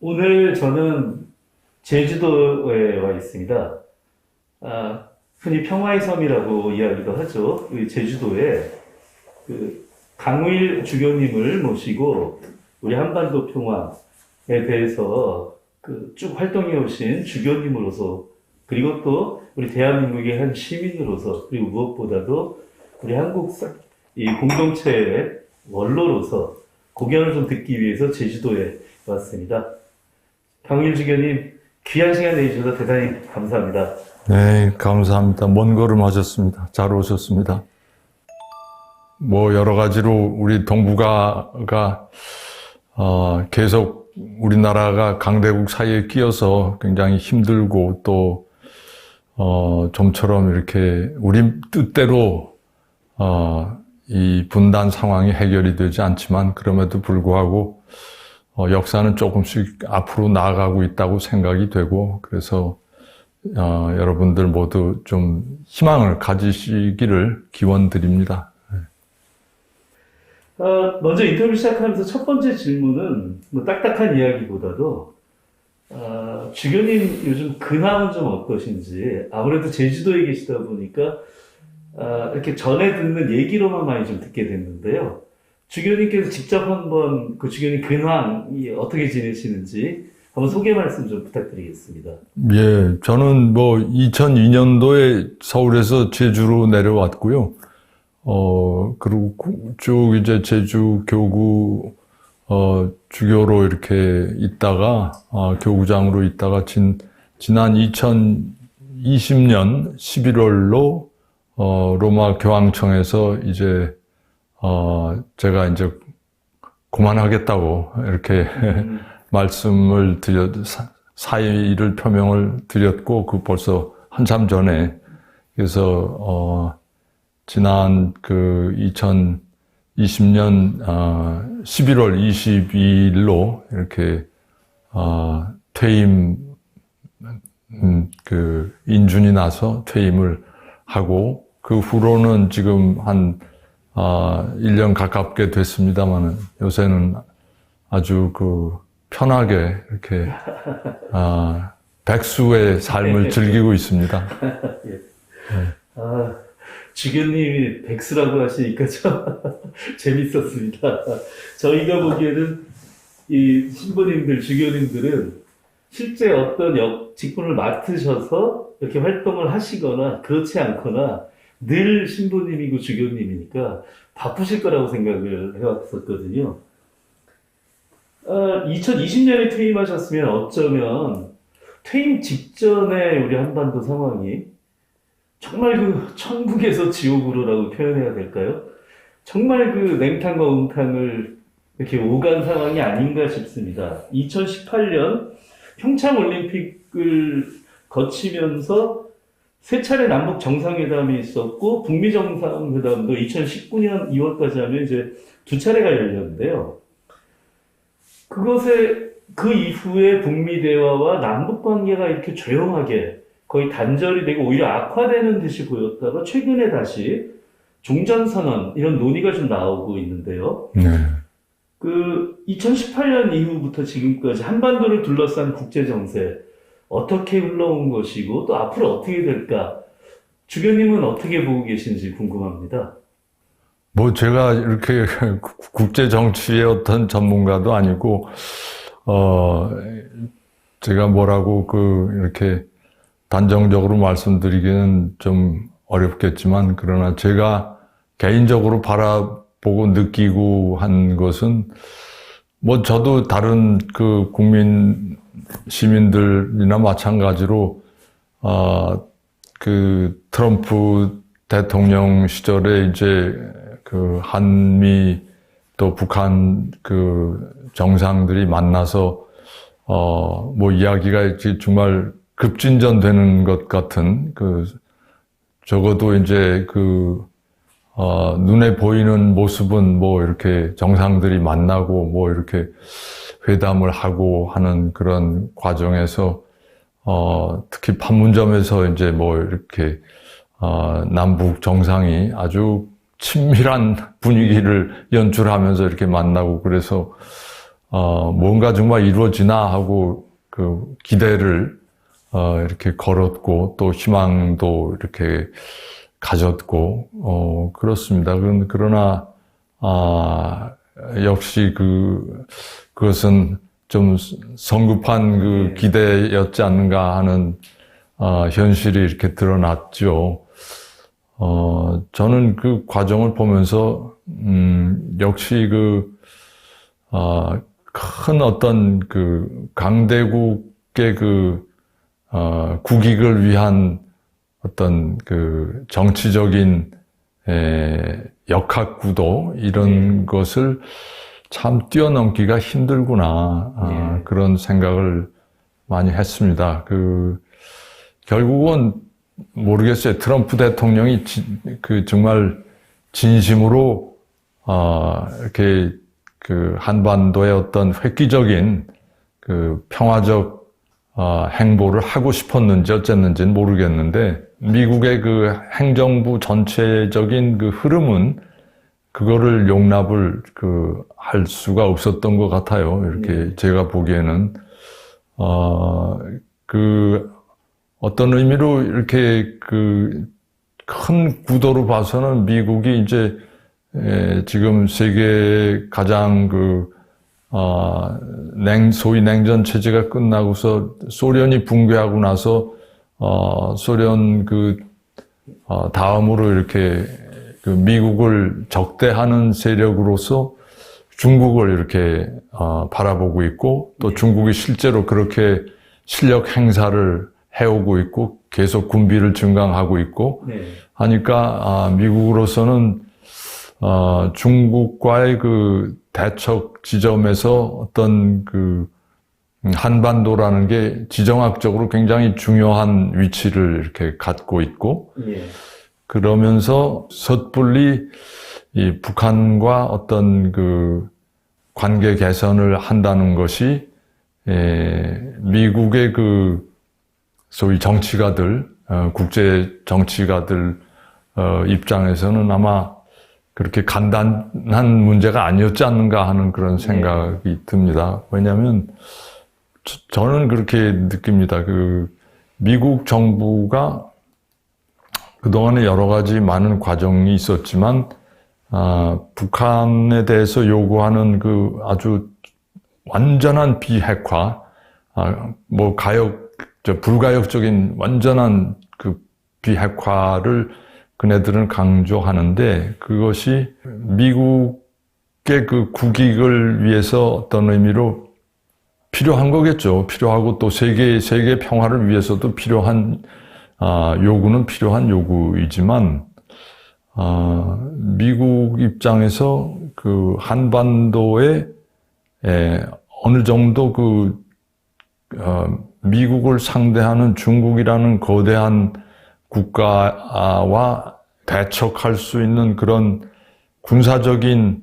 오늘 저는 제주도에 와 있습니다. 흔히 평화의 섬이라고 이야기도 하죠. 그 제주도에 그 강우일 주교님을 모시고 우리 한반도 평화에 대해서 그 쭉 활동해 오신 주교님으로서, 그리고 또 우리 대한민국의 한 시민으로서, 그리고 무엇보다도 우리 한국 이 공동체의 원로로서 공연을 좀 듣기 위해서 제주도에 왔습니다. 강우일 주교님, 귀한 시간 내주셔서 대단히 감사합니다. 네, 감사합니다. 먼 걸음 하셨습니다. 잘 오셨습니다. 여러 가지로 우리 동북아가 계속 우리나라가 강대국 사이에 끼어서 굉장히 힘들고 또 좀처럼 이렇게 우리 뜻대로 이 분단 상황이 해결이 되지 않지만, 그럼에도 불구하고 역사는 조금씩 앞으로 나아가고 있다고 생각이 되고, 그래서 여러분들 모두 좀 희망을 가지시기를 기원드립니다. 먼저 인터뷰 시작하면서 첫 번째 질문은 딱딱한 이야기보다도 주교님 요즘 근황은 좀 어떠신지. 아무래도 제주도에 계시다 보니까 이렇게 전에 듣는 얘기로만 많이 좀 듣게 됐는데요. 주교님께서 직접 한번 그 주교님 근황이 어떻게 지내시는지 한번 소개 말씀 좀 부탁드리겠습니다. 예, 저는 2002년도에 서울에서 제주로 내려왔고요. 그리고 쭉 이제 제주 교구, 주교로 이렇게 있다가, 교구장으로 있다가 지난 2020년 11월로, 로마 교황청에서 이제, 제가 이제 그만하겠다고 이렇게 말씀을 사의를 표명을 드렸고, 그래서 한참 전에, 그래서, 지난 2020년 11월 22일로 이렇게 퇴임, 인준이 나서 퇴임을 하고, 그 후로는 지금 한 1년 가깝게 됐습니다만, 요새는 아주 편하게 이렇게 백수의 삶을 즐기고 있습니다. 예. 주교님이 백수라고 하시니까 참 재밌었습니다. 저희가 보기에는 이 신부님들, 주교님들은 실제 어떤 직분을 맡으셔서 이렇게 활동을 하시거나 그렇지 않거나 늘 신부님이고 주교님이니까 바쁘실 거라고 생각을 해왔었거든요. 2020년에 퇴임하셨으면 어쩌면 퇴임 직전에 우리 한반도 상황이 정말 천국에서 지옥으로라고 표현해야 될까요? 정말 냉탕과 온탕을 이렇게 오간 상황이 아닌가 싶습니다. 2018년 평창 올림픽을 거치면서 세 차례 남북 정상회담이 있었고, 북미 정상회담도 2019년 2월까지 하면 이제 두 차례가 열렸는데요. 그 이후에 북미 대화와 남북 관계가 이렇게 조용하게 거의 단절이 되고 오히려 악화되는 듯이 보였다가 최근에 다시 종전선언 이런 논의가 좀 나오고 있는데요. 네. 2018년 이후부터 지금까지 한반도를 둘러싼 국제정세 어떻게 흘러온 것이고 또 앞으로 어떻게 될까, 주교님은 어떻게 보고 계신지 궁금합니다. 제가 이렇게 국제 정치의 어떤 전문가도 아니고, 제가 뭐라고 이렇게 단정적으로 말씀드리기는 좀 어렵겠지만, 그러나 제가 개인적으로 바라보고 느끼고 한 것은, 저도 다른 국민, 시민들이나 마찬가지로, 트럼프 대통령 시절에 이제 한미 또 북한 정상들이 만나서, 이야기가 정말 급진전되는 것 같은, 적어도 이제 눈에 보이는 모습은 이렇게 정상들이 만나고 이렇게 회담을 하고 하는 그런 과정에서, 특히 판문점에서 이제 이렇게, 남북 정상이 아주 친밀한 분위기를 연출하면서 이렇게 만나고, 그래서, 뭔가 정말 이루어지나 하고 그 기대를 이렇게 걸었고 또 희망도 이렇게 가졌고 그렇습니다. 그러나 역시 그것은 좀 성급한 그 기대였지 않는가 하는 현실이 이렇게 드러났죠. 저는 그 과정을 보면서 역시 큰 어떤 그 강대국의 국익을 위한 어떤 그 정치적인 역학구도 이런 것을 참 뛰어넘기가 힘들구나 그런 생각을 많이 했습니다. 결국은 모르겠어요. 트럼프 대통령이 정말 진심으로 이렇게 한반도의 어떤 획기적인 평화적 행보를 하고 싶었는지 어쨌는지는 모르겠는데 미국의 행정부 전체적인 흐름은 그거를 용납을 할 수가 없었던 것 같아요. 이렇게 제가 보기에는 어떤 의미로 이렇게 큰 구도로 봐서는 미국이 이제 지금 세계 가장 소위 냉전 체제가 끝나고서 소련이 붕괴하고 나서 소련 다음으로 이렇게 미국을 적대하는 세력으로서 중국을 이렇게 바라보고 있고 또 중국이 실제로 그렇게 실력 행사를 해오고 있고 계속 군비를 증강하고 있고 하니까 미국으로서는 중국과의 대척 지점에서 어떤 한반도라는 게 지정학적으로 굉장히 중요한 위치를 이렇게 갖고 있고 그러면서 섣불리 이 북한과 어떤 관계 개선을 한다는 것이 미국의 소위 정치가들, 국제 정치가들 입장에서는 아마 그렇게 간단한 문제가 아니었지 않는가 하는 그런 생각이 듭니다. 왜냐하면 저는 그렇게 느낍니다. 미국 정부가 그동안에 여러 가지 많은 과정이 있었지만 북한에 대해서 요구하는 아주 완전한 비핵화, 불가역적인 완전한 비핵화를 그네들은 강조하는데 그것이 미국의 국익을 위해서 어떤 의미로 필요한 거겠죠. 필요하고 또 세계 평화를 위해서도 필요한 요구는 필요한 요구이지만 미국 입장에서 한반도에 어느 정도 미국을 상대하는 중국이라는 거대한 국가와 대척할 수 있는 그런 군사적인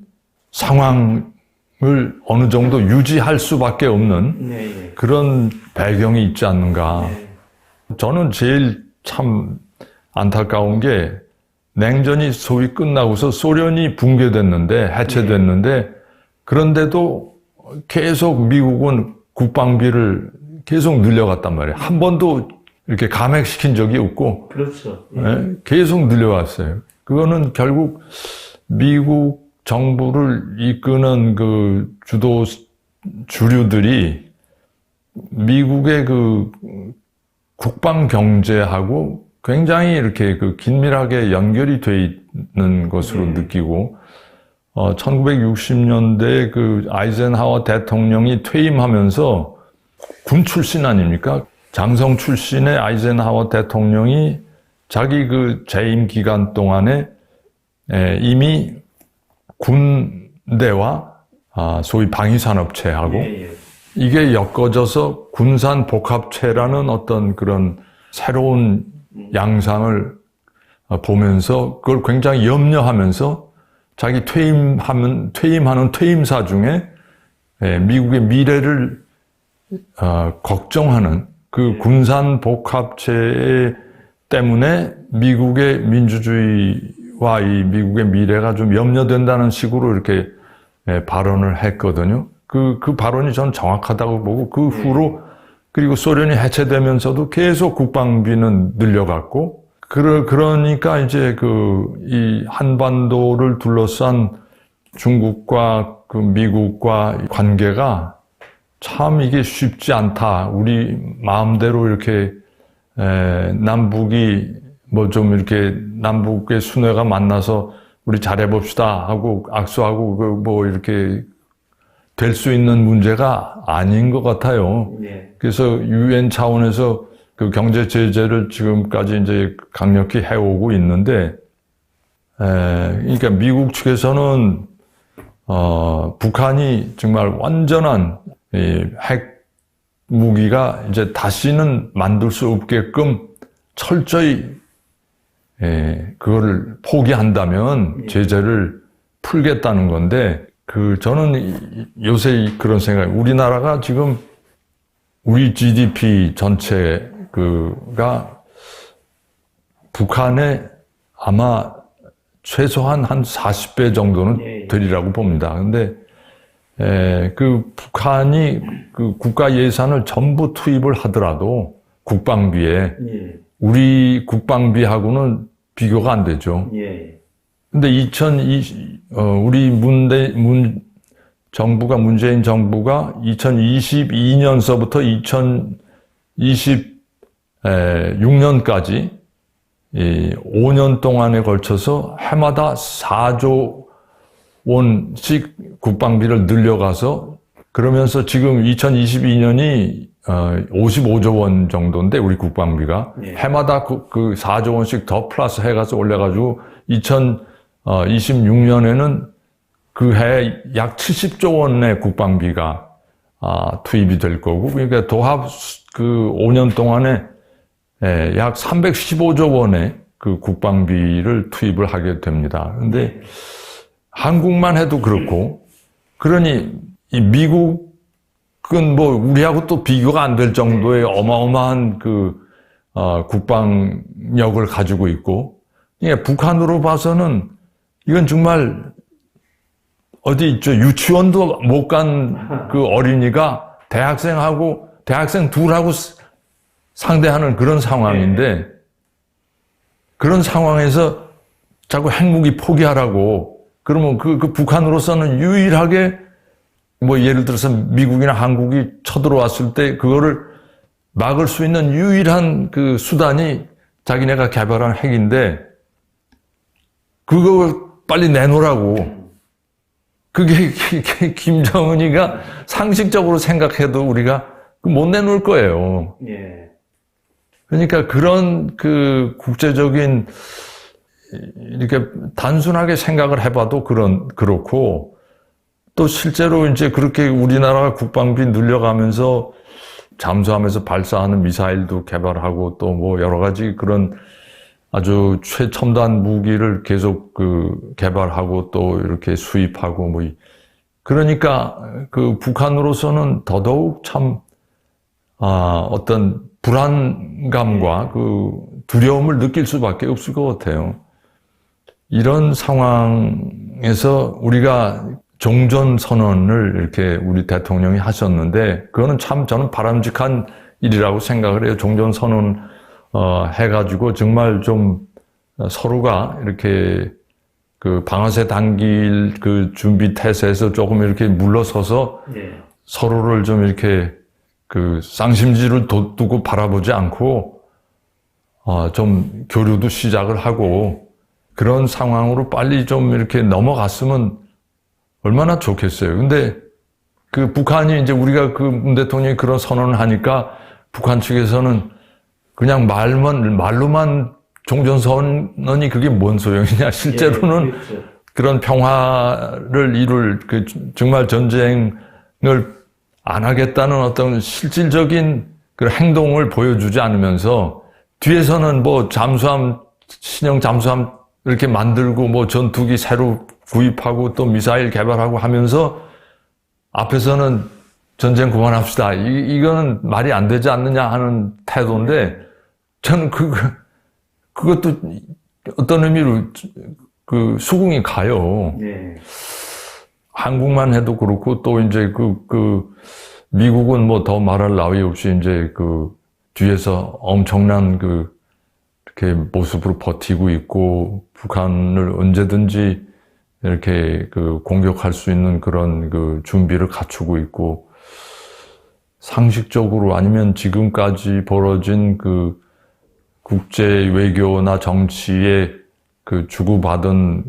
상황을 어느 정도 유지할 수밖에 없는 그런 배경이 있지 않는가. 저는 제일 참 안타까운 게 냉전이 소위 끝나고서 소련이 붕괴됐는데 해체됐는데 그런데도 계속 미국은 국방비를 계속 늘려갔단 말이에요. 한 번도 이렇게 감액시킨 적이 없고 그렇죠. 계속 늘려왔어요. 그거는 결국 미국 정부를 이끄는 주류들이 미국의 국방 경제하고 굉장히 이렇게 긴밀하게 연결이 돼 있는 것으로 느끼고 1960년대에 아이젠하워 대통령이 퇴임하면서 군 출신 아닙니까? 장성 출신의 아이젠하워 대통령이 자기 재임 기간 동안에 이미 군대와 소위 방위산업체하고 이게 엮어져서 군산복합체라는 어떤 그런 새로운 양상을 보면서 그걸 굉장히 염려하면서 자기 퇴임하는 퇴임사 중에 미국의 미래를 걱정하는 군산복합체 때문에 미국의 민주주의와 이 미국의 미래가 좀 염려된다는 식으로 이렇게 발언을 했거든요. 그 발언이 저는 정확하다고 보고 그 후로 그리고 소련이 해체되면서도 계속 국방비는 늘려갔고 그러니까 이제 이 한반도를 둘러싼 중국과 미국과 관계가 참 이게 쉽지 않다. 우리 마음대로 이렇게 남북이 뭐 좀 이렇게 남북의 순회가 만나서 우리 잘해봅시다 하고 악수하고 뭐 이렇게 될 수 있는 문제가 아닌 것 같아요. 그래서 유엔 차원에서 그 경제 제재를 지금까지 이제 강력히 해오고 있는데, 그러니까 미국 측에서는 북한이 정말 완전한 핵 무기가 이제 다시는 만들 수 없게끔 철저히 그거를 포기한다면 제재를 풀겠다는 건데, 저는 요새 그런 생각, 우리나라가 지금 우리 GDP 전체가 북한의 아마 최소한 한 40배 정도는 되리라고 봅니다. 근데 북한이 국가 예산을 전부 투입을 하더라도 국방비에 우리 국방비하고는 비교가 안 되죠. 근데 우리 정부가, 문재인 정부가 2022년서부터 2026년까지 5년 동안에 걸쳐서 해마다 4조 원씩 국방비를 늘려가서 그러면서 지금 2022년이 55조 원 정도인데 우리 국방비가 해마다 그 4조 원씩 더 플러스 해가서 올려가지고 2026년에는 그 해에 약 70조 원의 국방비가 투입이 될 거고, 그러니까 도합 5년 동안에 약 315조 원의 그 국방비를 투입을 하게 됩니다. 근데 한국만 해도 그렇고, 그러니 이 미국은 뭐 우리하고 또 비교가 안 될 정도의 어마어마한 국방력을 가지고 있고, 북한으로 봐서는 이건 정말 어디 있죠. 유치원도 못 간 그 어린이가 대학생 둘하고 상대하는 그런 상황인데, 그런 상황에서 자꾸 핵무기 포기하라고, 그러면 그 북한으로서는 유일하게 뭐 예를 들어서 미국이나 한국이 쳐들어왔을 때 그거를 막을 수 있는 유일한 그 수단이 자기네가 개발한 핵인데, 그걸 빨리 내놓으라고. 그게 김정은이가 상식적으로 생각해도 우리가 못 내놓을 거예요. 그러니까 그런 국제적인 이렇게 단순하게 생각을 해봐도 그렇고, 또 실제로 이제 그렇게 우리나라가 국방비 늘려가면서 잠수함에서 발사하는 미사일도 개발하고 또 뭐 여러 가지 그런 아주 최첨단 무기를 계속 개발하고 또 이렇게 수입하고 뭐 그러니까 북한으로서는 더더욱 참 어떤 불안감과 두려움을 느낄 수밖에 없을 것 같아요. 이런 상황에서 우리가 종전 선언을 이렇게 우리 대통령이 하셨는데, 그거는 참 저는 바람직한 일이라고 생각을 해요. 종전 선언 해가지고 정말 좀 서로가 이렇게 방아쇠 당길 준비 태세에서 조금 이렇게 물러서서 서로를 좀 이렇게 쌍심지를 두고 바라보지 않고 좀 교류도 시작을 하고 그런 상황으로 빨리 좀 이렇게 넘어갔으면 얼마나 좋겠어요. 근데 북한이 이제 우리가 문 대통령이 그런 선언을 하니까 북한 측에서는 그냥 말로만 종전선언이 그게 뭔 소용이냐. 실제로는 그런 평화를 이룰 정말 전쟁을 안 하겠다는 어떤 실질적인 행동을 보여주지 않으면서 뒤에서는 뭐 신형 잠수함 이렇게 만들고 뭐 전투기 새로 구입하고 또 미사일 개발하고 하면서 앞에서는 전쟁 그만합시다. 이거는 말이 안 되지 않느냐 하는 태도인데, 저는 그것도 어떤 의미로 수긍이 가요. 한국만 해도 그렇고 또 이제 미국은 뭐 더 말할 나위 없이 이제 뒤에서 엄청난 이렇게 모습으로 버티고 있고 북한을 언제든지 이렇게 공격할 수 있는 그런 준비를 갖추고 있고 상식적으로 아니면 지금까지 벌어진 국제 외교나 정치에 주고받은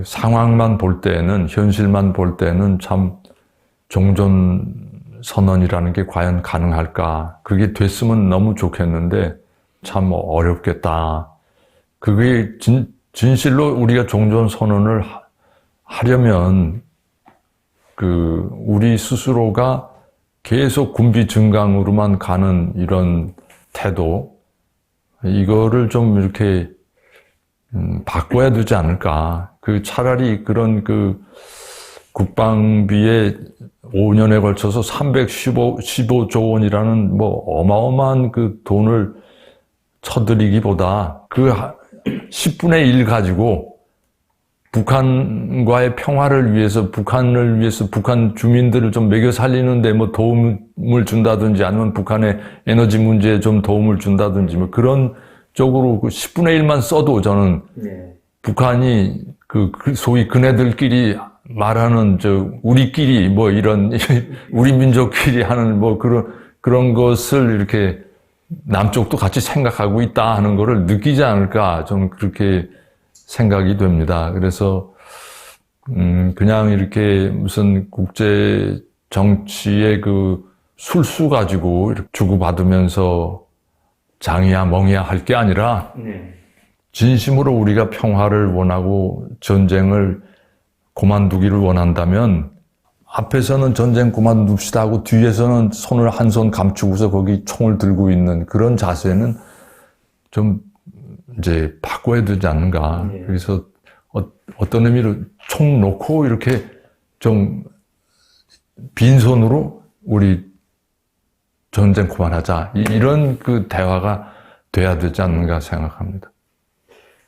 상황만 볼 때는 현실만 볼 때는 참 종전 선언이라는 게 과연 가능할까? 그게 됐으면 너무 좋겠는데 참 어렵겠다. 그게 진실로 우리가 종전 선언을 하려면 우리 스스로가 계속 군비 증강으로만 가는 이런 태도, 이거를 좀 이렇게 바꿔야 되지 않을까. 차라리 그런 국방비에 5년에 걸쳐서 315조 원이라는 뭐 어마어마한 돈을 쳐들이기보다 10분의 1 가지고 북한과의 평화를 위해서, 북한을 위해서 북한 주민들을 좀 먹여 살리는데 뭐 도움을 준다든지 아니면 북한의 에너지 문제에 좀 도움을 준다든지 뭐 그런 쪽으로 10분의 1만 써도 저는 북한이 소위 그네들끼리 말하는 우리끼리 뭐 이런 우리 민족끼리 하는 뭐 그런 것을 이렇게 남쪽도 같이 생각하고 있다 하는 거를 느끼지 않을까 좀 그렇게 생각이 됩니다. 그래서 그냥 이렇게 무슨 국제 정치의 술수 가지고 이렇게 주고받으면서 장이야 멍이야 할 게 아니라 진심으로 우리가 평화를 원하고 전쟁을 그만두기를 원한다면 앞에서는 전쟁 그만둡시다 하고 뒤에서는 손을 한 손 감추고서 거기 총을 들고 있는 그런 자세는 좀 이제 바꿔야 되지 않는가. 그래서 어떤 의미로 총 놓고 이렇게 좀 빈손으로 우리 전쟁 그만하자. 이런 대화가 돼야 되지 않는가 생각합니다.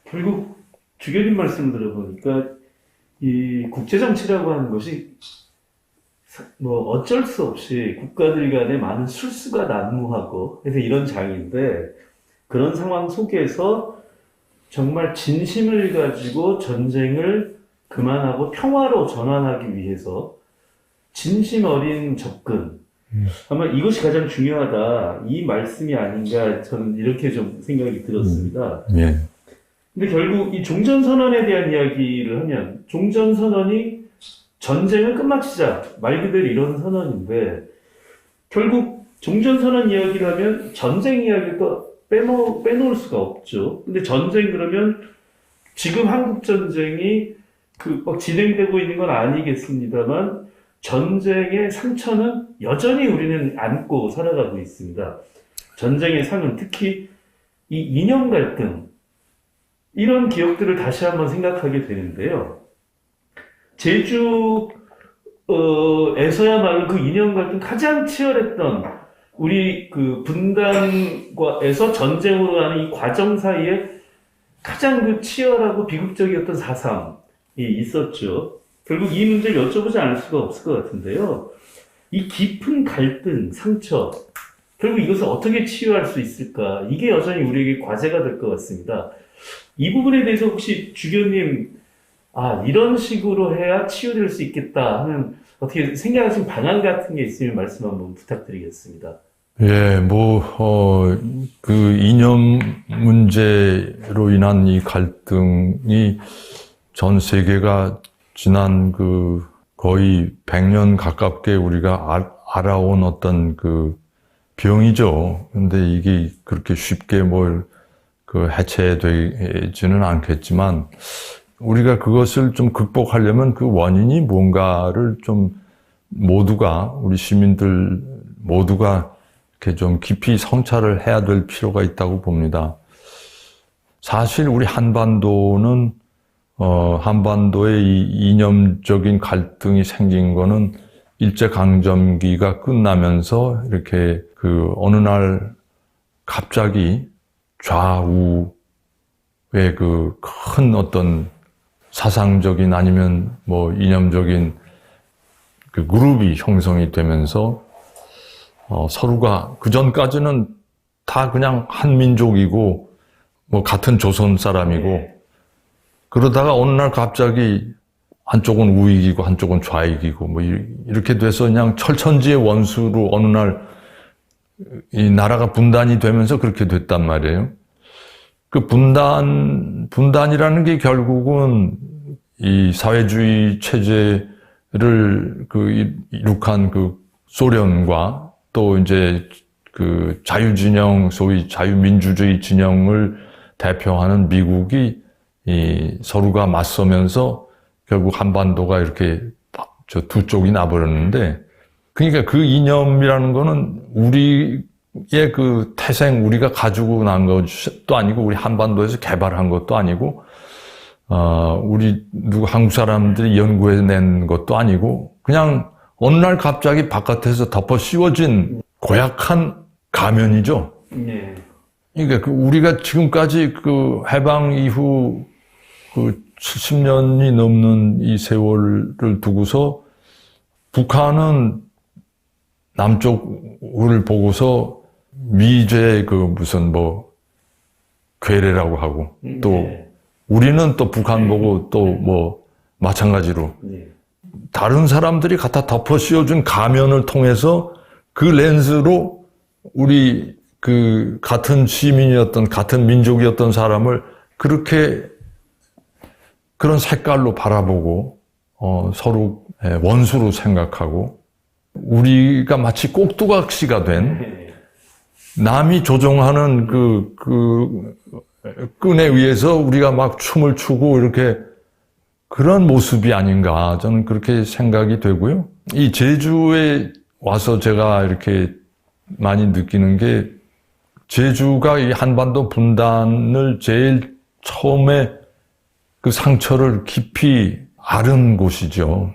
결국 주교님 말씀 들어보니까 이 국제정치라고 하는 것이 뭐 어쩔 수 없이 국가들 간에 많은 술수가 난무하고 그래서 이런 장인데 그런 상황 속에서 정말 진심을 가지고 전쟁을 그만하고 평화로 전환하기 위해서 진심 어린 접근 아마 이것이 가장 중요하다 이 말씀이 아닌가 저는 이렇게 좀 생각이 들었습니다. 근데 결국 이 종전선언에 대한 이야기를 하면 종전선언이 전쟁을 끝마치자 말 그대로 이런 선언인데 결국 종전선언 이야기를 하면 전쟁 이야기를 또 빼놓을 수가 없죠. 근데 전쟁 그러면 지금 한국전쟁이 막 진행되고 있는 건 아니겠습니다만 전쟁의 상처는 여전히 우리는 안고 살아가고 있습니다. 전쟁의 상은 특히 이 이념 갈등 이런 기억들을 다시 한번 생각하게 되는데요. 제주에서야말로 그 이념 갈등 가장 치열했던 우리 분단과에서 전쟁으로 가는 이 과정 사이에 가장 치열하고 비극적이었던 사상이 있었죠. 결국 이 문제를 여쭤보지 않을 수가 없을 것 같은데요. 이 깊은 갈등, 상처, 결국 이것을 어떻게 치유할 수 있을까? 이게 여전히 우리에게 과제가 될 것 같습니다. 이 부분에 대해서 혹시 주교님, 이런 식으로 해야 치유될 수 있겠다 하는 어떻게 생각하신 방안 같은 게 있으면 말씀 한번 부탁드리겠습니다. 이념 문제로 인한 이 갈등이 전 세계가 지난 거의 100년 가깝게 우리가 알아온 어떤 병이죠. 근데 이게 그렇게 쉽게 해체되지는 않겠지만, 우리가 그것을 좀 극복하려면 그 원인이 뭔가를 좀 우리 시민들 모두가 이렇게 좀 깊이 성찰을 해야 될 필요가 있다고 봅니다. 사실 우리 한반도는 한반도의 이 이념적인 갈등이 생긴 거는 일제강점기가 끝나면서 이렇게 어느 날 갑자기 좌우의 큰 어떤 사상적인 아니면 뭐 이념적인 그 그룹이 형성이 되면서 서로가 그 전까지는 다 그냥 한 민족이고 뭐 같은 조선 사람이고 네. 그러다가 어느 날 갑자기 한쪽은 우익이고 한쪽은 좌익이고 뭐 이렇게 돼서 그냥 철천지의 원수로 어느 날 이 나라가 분단이 되면서 그렇게 됐단 말이에요. 그 분단이라는 게 결국은 이 사회주의 체제를 이룩한 그 소련과 또 이제 그 자유진영, 소위 자유민주주의 진영을 대표하는 미국이 이 서로가 맞서면서 결국 한반도가 이렇게 저 두 쪽이 나버렸는데, 그러니까 그 이념이라는 거는 우리의 그 태생, 우리가 가지고 난 것도 아니고, 우리 한반도에서 개발한 것도 아니고, 우리 한국 사람들이 연구해낸 것도 아니고, 그냥 어느 날 갑자기 바깥에서 덮어 씌워진 고약한 가면이죠. 네. 그러니까 우리가 지금까지 그 해방 이후 그 70년이 넘는 이 세월을 두고서 북한은 남쪽을 보고서 미제 그 무슨 뭐 괴뢰라고 하고 또 네. 우리는 또 북한 보고 또 뭐 마찬가지로 네. 다른 사람들이 갖다 덮어 씌워준 가면을 통해서 그 렌즈로 우리 그 같은 시민이었던 같은 민족이었던 사람을 그렇게 그런 색깔로 바라보고 서로 원수로 생각하고 우리가 마치 꼭두각시가 된 네. 남이 조종하는 그 끈에 의해서 우리가 막 춤을 추고 이렇게 그런 모습이 아닌가 저는 그렇게 생각이 되고요. 이 제주에 와서 제가 이렇게 많이 느끼는 게 제주가 이 한반도 분단을 제일 처음에 그 상처를 깊이 앓은 곳이죠.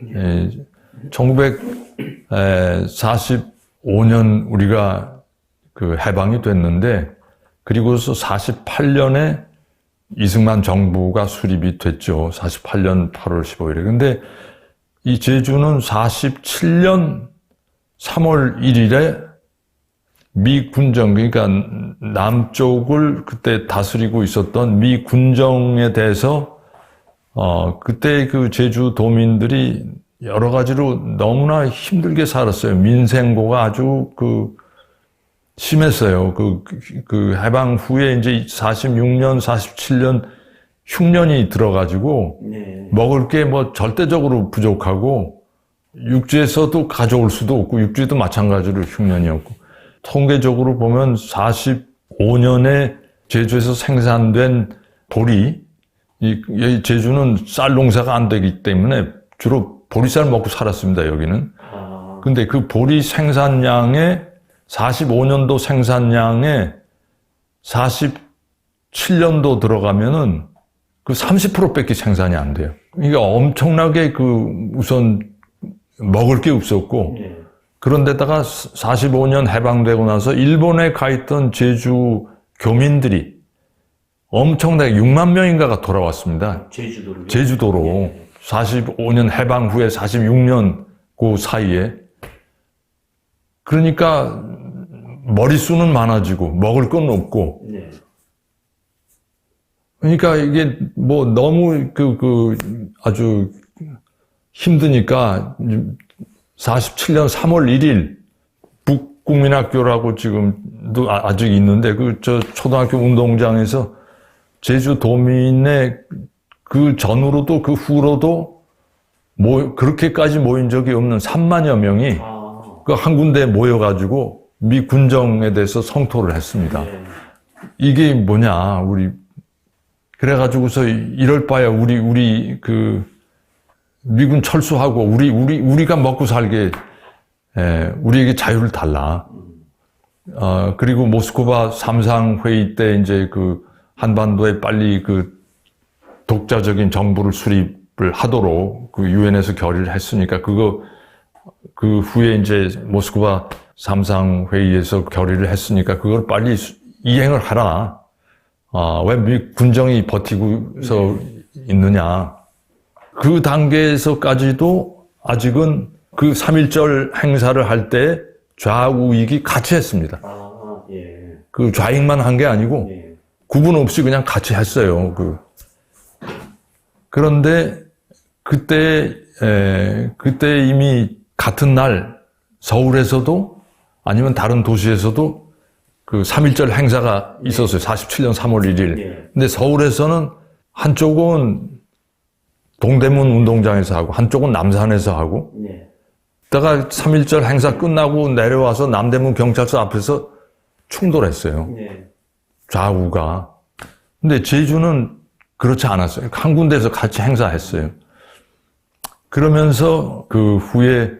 1945년 우리가 그 해방이 됐는데 그리고서 48년에 이승만 정부가 수립이 됐죠. 48년 8월 15일에. 근데 이 제주는 47년 3월 1일에 미 군정, 그러니까 남쪽을 그때 다스리고 있었던 미 군정에 대해서 그때 그 제주도민들이 여러 가지로 너무나 힘들게 살았어요. 민생고가 아주 심했어요. 그 해방 후에 이제 46년, 47년 흉년이 들어가지고 네. 먹을 먹을 게 뭐 절대적으로 부족하고 육지에서도 가져올 수도 없고 육지도 마찬가지로 흉년이었고 통계적으로 보면 45년에 제주에서 생산된 보리, 이 제주는 쌀 농사가 안 되기 때문에 주로 보리쌀 먹고 살았습니다, 여기는. 근데 그 보리 생산량의 45년도 생산량에 47년도 들어가면은 그 30%밖에 생산이 안 돼요. 그러니까 엄청나게 우선 먹을 게 없었고, 네. 그런데다가 45년 해방되고 나서 일본에 가 있던 제주 교민들이 엄청나게 6만 명인가가 돌아왔습니다. 제주도로. 네. 45년 해방 후에 46년 그 사이에. 그러니까 머릿수는 많아지고 먹을 건 없고. 네. 그러니까 이게 뭐 너무 아주 힘드니까 47년 3월 1일 북국민학교라고 지금도 아직 있는데 초등학교 운동장에서 제주도민의 그 전후로도 그 후로도 그렇게까지 모인 적이 없는 3만여 명이 한 군데에 모여가지고 미 군정에 대해서 성토를 했습니다. 네. 이게 뭐냐, 그래가지고서 이럴 바야 우리 미군 철수하고 우리가 먹고 살게 우리에게 자유를 달라. 그리고 모스크바 삼상회의 때 이제 한반도에 빨리 독자적인 정부를 수립을 하도록 유엔에서 결의를 했으니까 그 후에 이제 모스크바 삼상회의에서 결의를 했으니까 그걸 빨리 이행을 하라. 왜 미 군정이 버티고서 있느냐. 그 단계에서까지도 아직은 그 3.1절 행사를 할 때 좌우익이 같이 했습니다. 예. 그 좌익만 한 게 아니고 예. 구분 없이 그냥 같이 했어요. 그런데 그때 이미 같은 날 서울에서도 아니면 다른 도시에서도 그 3.1절 행사가 있었어요. 47년 3월 1일. 예. 근데 서울에서는 한쪽은 동대문 운동장에서 하고 한쪽은 남산에서 하고 예. 그러다가 3.1절 행사 끝나고 내려와서 남대문 경찰서 앞에서 충돌했어요. 예. 좌우가. 근데 제주는 그렇지 않았어요. 한 군데에서 같이 행사했어요. 그러면서 그 후에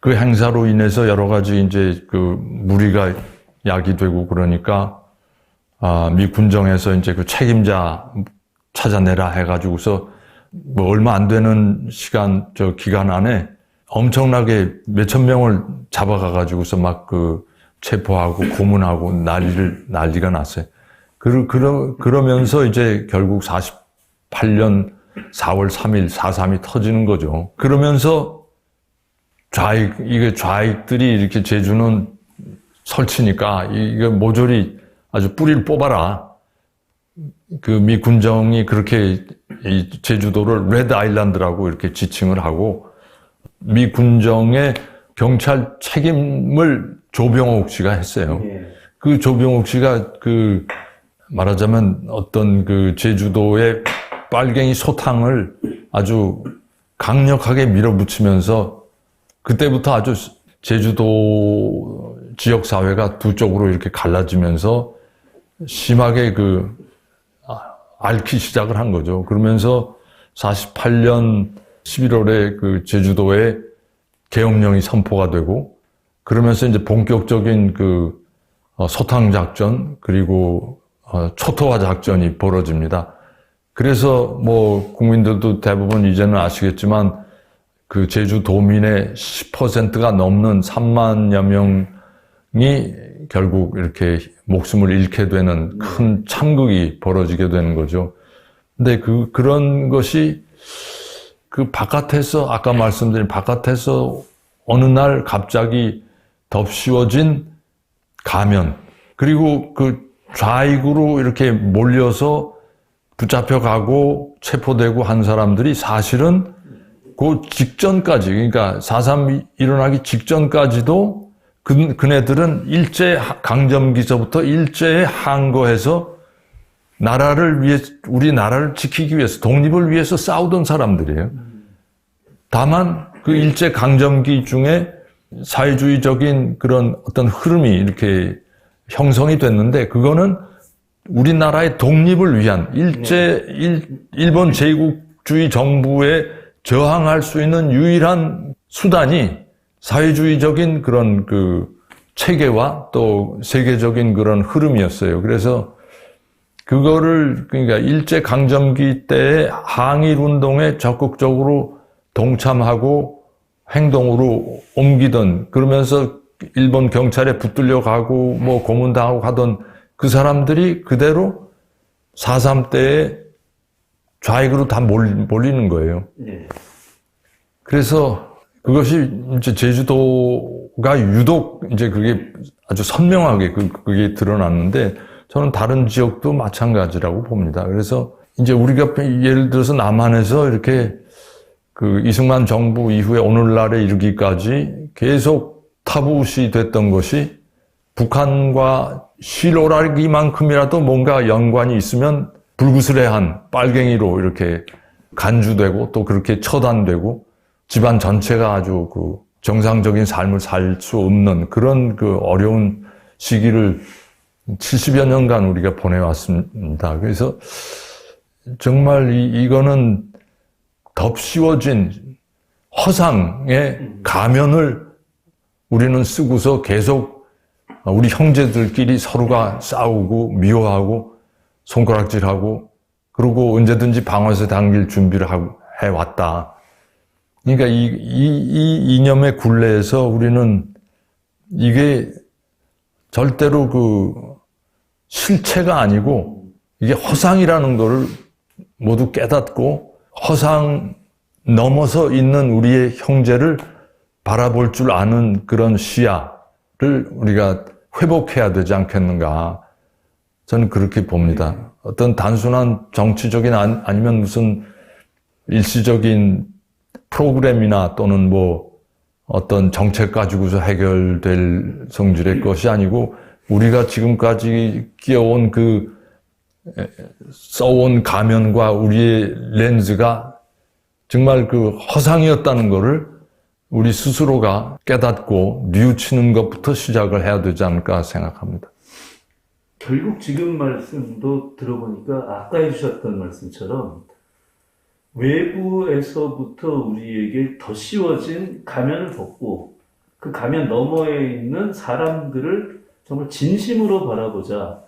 그 행사로 인해서 여러 가지 이제 그 무리가 야기되고 그러니까 미 군정에서 이제 그 책임자 찾아내라 해가지고서 뭐 얼마 안 되는 기간 안에 엄청나게 몇천 명을 잡아가가지고서 막 그 체포하고 고문하고 난리가 났어요. 그러면서 이제 결국 48년 4월 3일 4.3이 터지는 거죠. 그러면서 좌익들이 이렇게 제주는 설치니까 이거 모조리 아주 뿌리를 뽑아라. 그 미 군정이 그렇게 이 제주도를 레드 아일랜드라고 이렇게 지칭을 하고 미 군정의 경찰 책임을 조병옥 씨가 했어요. 예. 그 조병옥 씨가 말하자면 어떤 그 제주도의 빨갱이 소탕을 아주 강력하게 밀어붙이면서 그때부터 아주 제주도 지역 사회가 두 쪽으로 이렇게 갈라지면서 심하게 앓기 시작을 한 거죠. 그러면서 48년 11월에 그 제주도에 계엄령이 선포가 되고 그러면서 이제 본격적인 소탕 작전 그리고 초토화 작전이 벌어집니다. 그래서 뭐 국민들도 대부분 이제는 아시겠지만 그 제주도민의 10%가 넘는 3만여 명이 결국 이렇게 목숨을 잃게 되는 큰 참극이 벌어지게 되는 거죠. 근데 그런 것이 그 바깥에서 아까 말씀드린 바깥에서 어느 날 갑자기 덥씌워진 가면 그리고 그 좌익으로 이렇게 몰려서 붙잡혀가고 체포되고 한 사람들이 사실은 그 직전까지 그러니까 4.3 일어나기 직전까지도 그네들은 일제 강점기서부터 일제에 항거해서 우리나라를 지키기 위해서 독립을 위해서 싸우던 사람들이에요. 다만 그 일제 강점기 중에 사회주의적인 그런 어떤 흐름이 이렇게 형성이 됐는데 그거는 우리나라의 독립을 위한 일본 제국주의 정부에 저항할 수 있는 유일한 수단이 사회주의적인 그런 체계와 또 세계적인 그런 흐름이었어요. 그래서 그러니까 일제 강점기 때의 항일 운동에 적극적으로 동참하고 행동으로 옮기던 그러면서 일본 경찰에 붙들려 가고 뭐 고문당하고 하던 그 사람들이 그대로 4.3 때에 좌익으로 다 몰리는 거예요. 네. 그래서 그것이 이제 제주도가 유독 이제 그게 아주 선명하게 그게 드러났는데 저는 다른 지역도 마찬가지라고 봅니다. 그래서 이제 우리가 예를 들어서 남한에서 이렇게 이승만 정부 이후에 오늘날에 이르기까지 계속 타부시 됐던 것이 북한과 실오라기만큼이라도 뭔가 연관이 있으면 불구스레한 빨갱이로 이렇게 간주되고 또 그렇게 처단되고 집안 전체가 아주 정상적인 삶을 살 수 없는 그런 어려운 시기를 70여 년간 우리가 보내왔습니다. 그래서 정말 이거는 덥씌워진 허상의 가면을 우리는 쓰고서 계속 우리 형제들끼리 서로가 싸우고 미워하고 손가락질하고 그리고 언제든지 방아쇠 당길 준비를 해왔다. 그러니까 이 이념의 굴레에서 우리는 이게 절대로 실체가 아니고 이게 허상이라는 거를 모두 깨닫고 허상 넘어서 있는 우리의 형제를 바라볼 줄 아는 그런 시야를 우리가 회복해야 되지 않겠는가. 저는 그렇게 봅니다. 어떤 단순한 정치적인 아니면 무슨 일시적인 프로그램이나 또는 뭐 어떤 정책 가지고서 해결될 성질의 것이 아니고 우리가 지금까지 끼워온 써온 가면과 우리의 렌즈가 정말 허상이었다는 것을 우리 스스로가 깨닫고 뉘우치는 것부터 시작을 해야 되지 않을까 생각합니다. 결국 지금 말씀도 들어보니까 아까 해주셨던 말씀처럼 외부에서부터 우리에게 더 씌워진 가면을 벗고 그 가면 너머에 있는 사람들을 정말 진심으로 바라보자.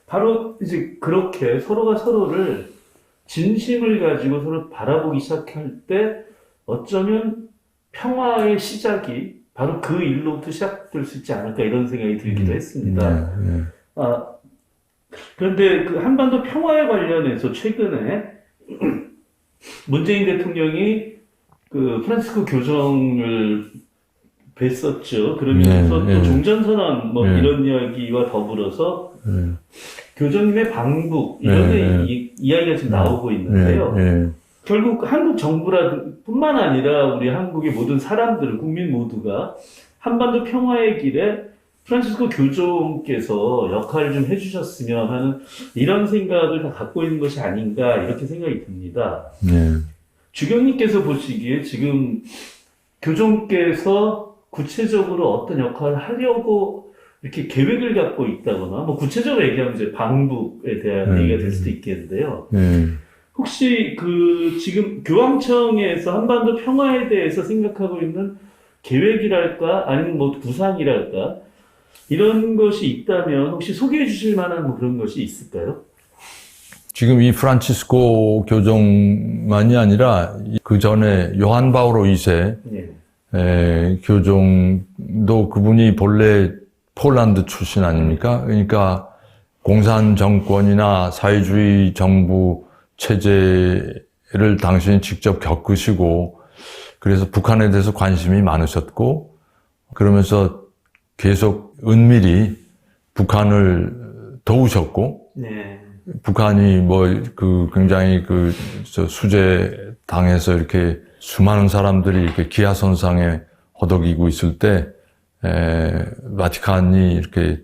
바로 이제 그렇게 서로가 서로를 진심을 가지고 서로 바라보기 시작할 때 어쩌면 평화의 시작이 바로 그 일로부터 시작될 수 있지 않을까 이런 생각이 들기도 했습니다. 그런데 그 한반도 평화에 관련해서 최근에 문재인 대통령이 그 프란치스코 교정을 뵀었죠. 그러면서 또 종전선언 뭐 이런 이야기와 더불어서 교정님의 방북 이런 이야기가 지금 나오고 있는데요. 결국 한국 정부뿐만 아니라 우리 한국의 모든 사람들, 국민 모두가 한반도 평화의 길에 프란치스코 교종께서 역할을 좀 해주셨으면 하는 이런 생각을 다 갖고 있는 것이 아닌가 이렇게 생각이 듭니다. 주경님께서 보시기에 지금 교종께서 구체적으로 어떤 역할을 하려고 이렇게 계획을 갖고 있다거나 뭐 구체적으로 얘기하면 이제 방북에 대한 얘기가 될 수도 있겠는데요. 혹시 지금 교황청에서 한반도 평화에 대해서 생각하고 있는 계획이랄까 아니면 뭐 구상이랄까 이런 것이 있다면 혹시 소개해 주실 만한 뭐 그런 것이 있을까요? 지금 이 프란치스코 교종만이 아니라 그 전에 요한 바오로 2세 교종도 그분이 본래 폴란드 출신 아닙니까? 그러니까 공산 정권이나 사회주의 정부 체제를 당신이 직접 겪으시고 그래서 북한에 대해서 관심이 많으셨고 그러면서 계속 은밀히 북한을 도우셨고 북한이 굉장히 수재 당해서 이렇게 수많은 사람들이 이렇게 기아선상에 허덕이고 있을 때 바티칸이 이렇게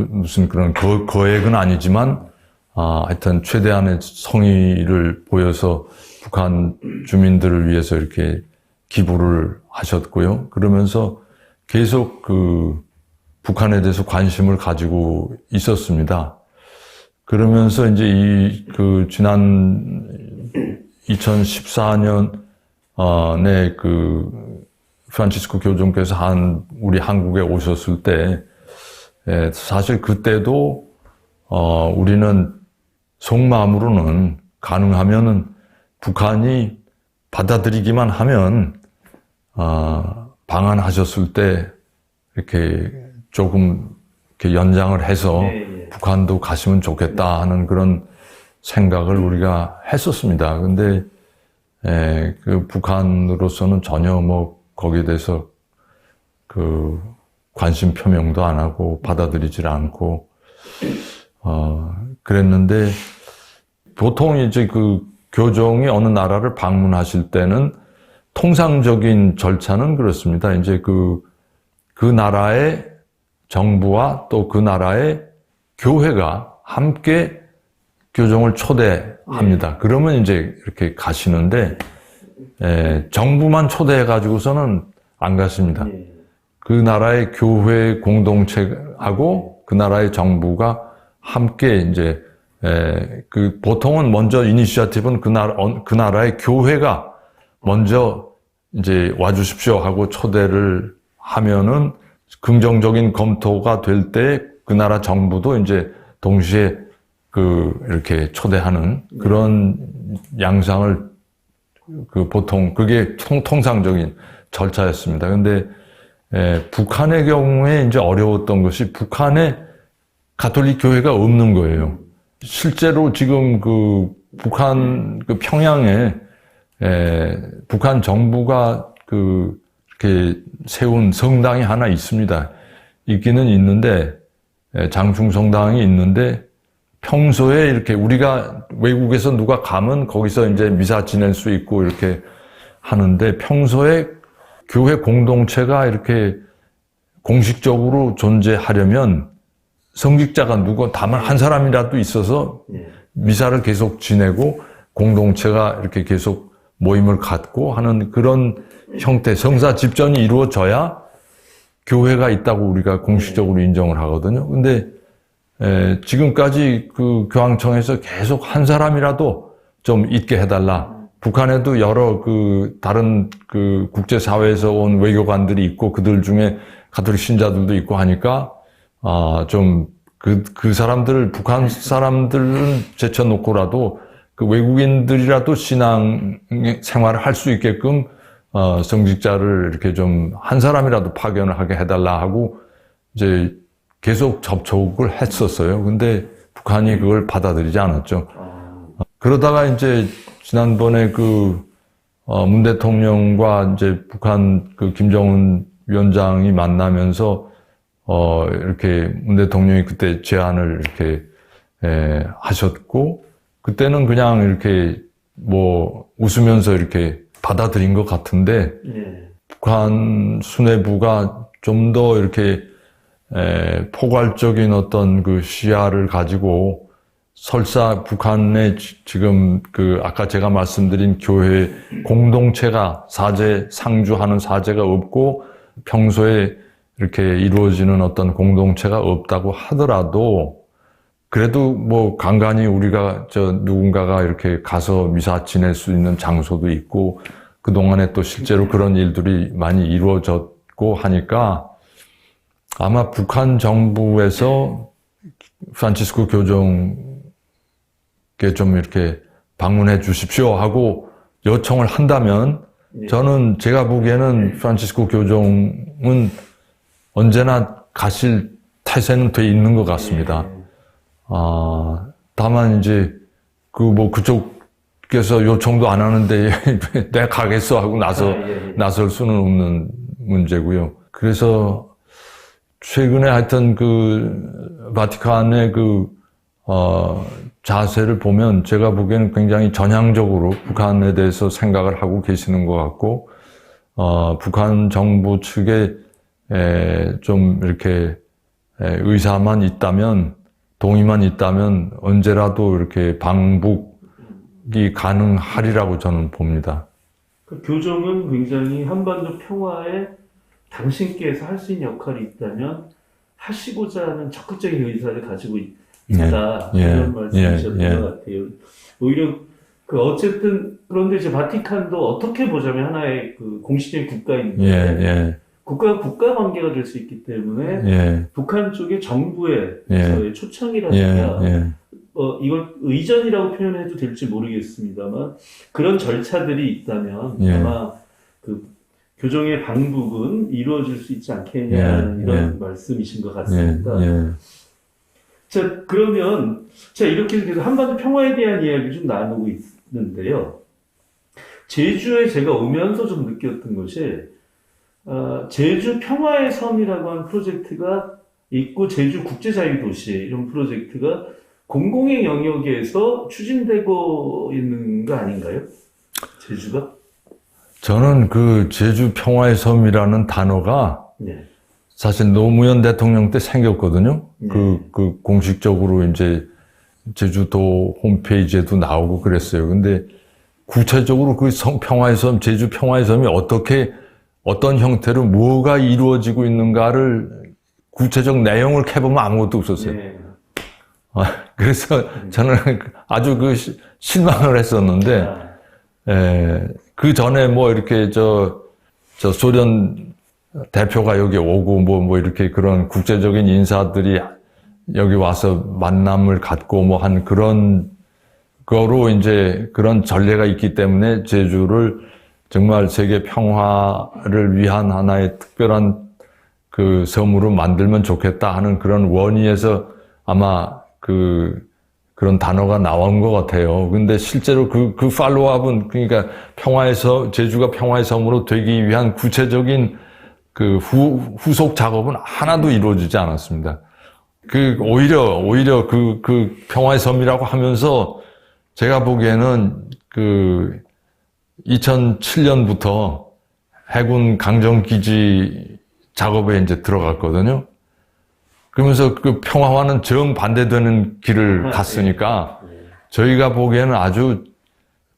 무슨 그런 거액은 아니지만 하여튼 최대한의 성의를 보여서 북한 주민들을 위해서 이렇게 기부를 하셨고요. 그러면서 계속 북한에 대해서 관심을 가지고 있었습니다. 그러면서 이제 지난 2014년에 프란치스코 교종께서 우리 한국에 오셨을 때, 사실 그때도, 우리는 속마음으로는 가능하면은 북한이 받아들이기만 하면, 방한하셨을 때, 이렇게 조금 이렇게 연장을 해서 북한도 갔으면 좋겠다 하는 그런 생각을 우리가 했었습니다. 근데, 북한으로서는 전혀 거기에 대해서 관심 표명도 안 하고 받아들이질 않고, 그랬는데, 보통 이제 교종이 어느 나라를 방문하실 때는 통상적인 절차는 그렇습니다. 이제 그 나라의 정부와 또 그 나라의 교회가 함께 교종을 초대합니다. 그러면 이제 이렇게 가시는데, 정부만 초대해가지고서는 안 가십니다. 그 나라의 교회 공동체하고 그 나라의 정부가 함께 이제, 보통은 먼저 이니시어티브는 그 나라의 교회가 먼저 이제 와주십시오 하고 초대를 하면은 긍정적인 검토가 될 때 그 나라 정부도 이제 동시에 이렇게 초대하는 그런 양상을 보통 그게 통상적인 절차였습니다. 근데 북한의 경우에 이제 어려웠던 것이 북한에 가톨릭 교회가 없는 거예요. 실제로 지금 북한 그 평양에 북한 정부가 이렇게 세운 성당이 하나 있습니다. 있기는 있는데 장충 성당이 있는데 평소에 이렇게 우리가 외국에서 누가 가면 거기서 이제 미사 지낼 수 있고 이렇게 하는데 평소에 교회 공동체가 이렇게 공식적으로 존재하려면 성직자가 다만 한 사람이라도 있어서 미사를 계속 지내고 공동체가 이렇게 계속 모임을 갖고 하는 그런 형태, 성사 집전이 이루어져야 교회가 있다고 우리가 공식적으로 인정을 하거든요. 근데 지금까지 그 교황청에서 계속 한 사람이라도 좀 있게 해달라. 북한에도 여러 다른 국제사회에서 온 외교관들이 있고 그들 중에 가톨릭 신자들도 있고 하니까 좀 그 사람들, 북한 사람들은 제쳐놓고라도 그 외국인들이라도 신앙 생활을 할 수 있게끔 성직자를 이렇게 좀 한 사람이라도 파견을 하게 해달라 하고 이제 계속 접촉을 했었어요. 근데 북한이 그걸 받아들이지 않았죠. 그러다가 이제 지난번에 문 대통령과 이제 북한 김정은 위원장이 만나면서 이렇게 문 대통령이 그때 제안을 이렇게 하셨고 그때는 그냥 이렇게 웃으면서 이렇게 받아들인 것 같은데 북한 수뇌부가 좀 더 이렇게 포괄적인 어떤 시야를 가지고 설사 북한에 지금 아까 제가 말씀드린 교회 공동체가 상주하는 사제가 없고 평소에 이렇게 이루어지는 어떤 공동체가 없다고 하더라도 그래도 간간히 우리가 누군가가 이렇게 가서 미사 지낼 수 있는 장소도 있고 그동안에 또 실제로 그런 일들이 많이 이루어졌고 하니까 아마 북한 정부에서 프란치스코 교종께 좀 이렇게 방문해 주십시오 하고 요청을 한다면 저는 제가 보기에는 프란치스코 교종은 언제나 가실 태세는 돼 있는 것 같습니다. 다만 이제 그쪽에서 요청도 안 하는데 내가 가겠어 하고 나설 수는 없는 문제고요. 그래서 최근에 하여튼 바티칸의 자세를 보면 제가 보기에는 굉장히 전향적으로 북한에 대해서 생각을 하고 계시는 것 같고, 북한 정부 측에 좀 이렇게 의사만 있다면, 동의만 있다면 언제라도 이렇게 방북이 가능하리라고 저는 봅니다. 그 교정은 굉장히 한반도 평화에 당신께서 할 수 있는 역할이 있다면 하시고자 하는 적극적인 의사를 가지고 있다. 이런 말씀이셨던 것 같아요. 오히려 어쨌든 그런데 이제 바티칸도 어떻게 보자면 하나의 공식적인 국가인데 국가가 국가 관계가 될 수 있기 때문에 북한 쪽의 정부의 초청이라든가 이걸 의전이라고 표현해도 될지 모르겠습니다만 그런 절차들이 있다면 아마 교정의 방북은 이루어질 수 있지 않겠냐 이런 말씀이신 것 같습니다. 자, 그러면 이렇게 해서 한반도 평화에 대한 이야기를 좀 나누고 있는데요. 제주에 제가 오면서 좀 느꼈던 것이 제주 평화의 섬이라고 하는 프로젝트가 있고 제주 국제자유도시 이런 프로젝트가 공공의 영역에서 추진되고 있는 거 아닌가요? 제주가? 저는 제주 평화의 섬이라는 단어가 사실 노무현 대통령 때 생겼거든요. 공식적으로 이제 제주도 홈페이지에도 나오고 그랬어요. 근데 구체적으로 평화의 섬, 제주 평화의 섬이 어떤 형태로 뭐가 이루어지고 있는가를 구체적 내용을 캐보면 아무것도 없었어요. 그래서 저는 아주 실망을 했었는데, 그 전에 이렇게 소련 대표가 여기 오고 이렇게 그런 국제적인 인사들이 여기 와서 만남을 갖고 한 그런 거로 이제 그런 전례가 있기 때문에 제주를 정말 세계 평화를 위한 하나의 특별한 섬으로 만들면 좋겠다 하는 그런 원의에서 아마 그런 단어가 나온 것 같아요. 근데 실제로 그 팔로우업은 그러니까 제주가 평화의 섬으로 되기 위한 구체적인 그 후속 작업은 하나도 이루어지지 않았습니다. 오히려 그 평화의 섬이라고 하면서 제가 보기에는 2007년부터 해군 강정기지 작업에 이제 들어갔거든요. 그러면서 그 평화와는 정반대되는 길을 갔으니까 저희가 보기에는 아주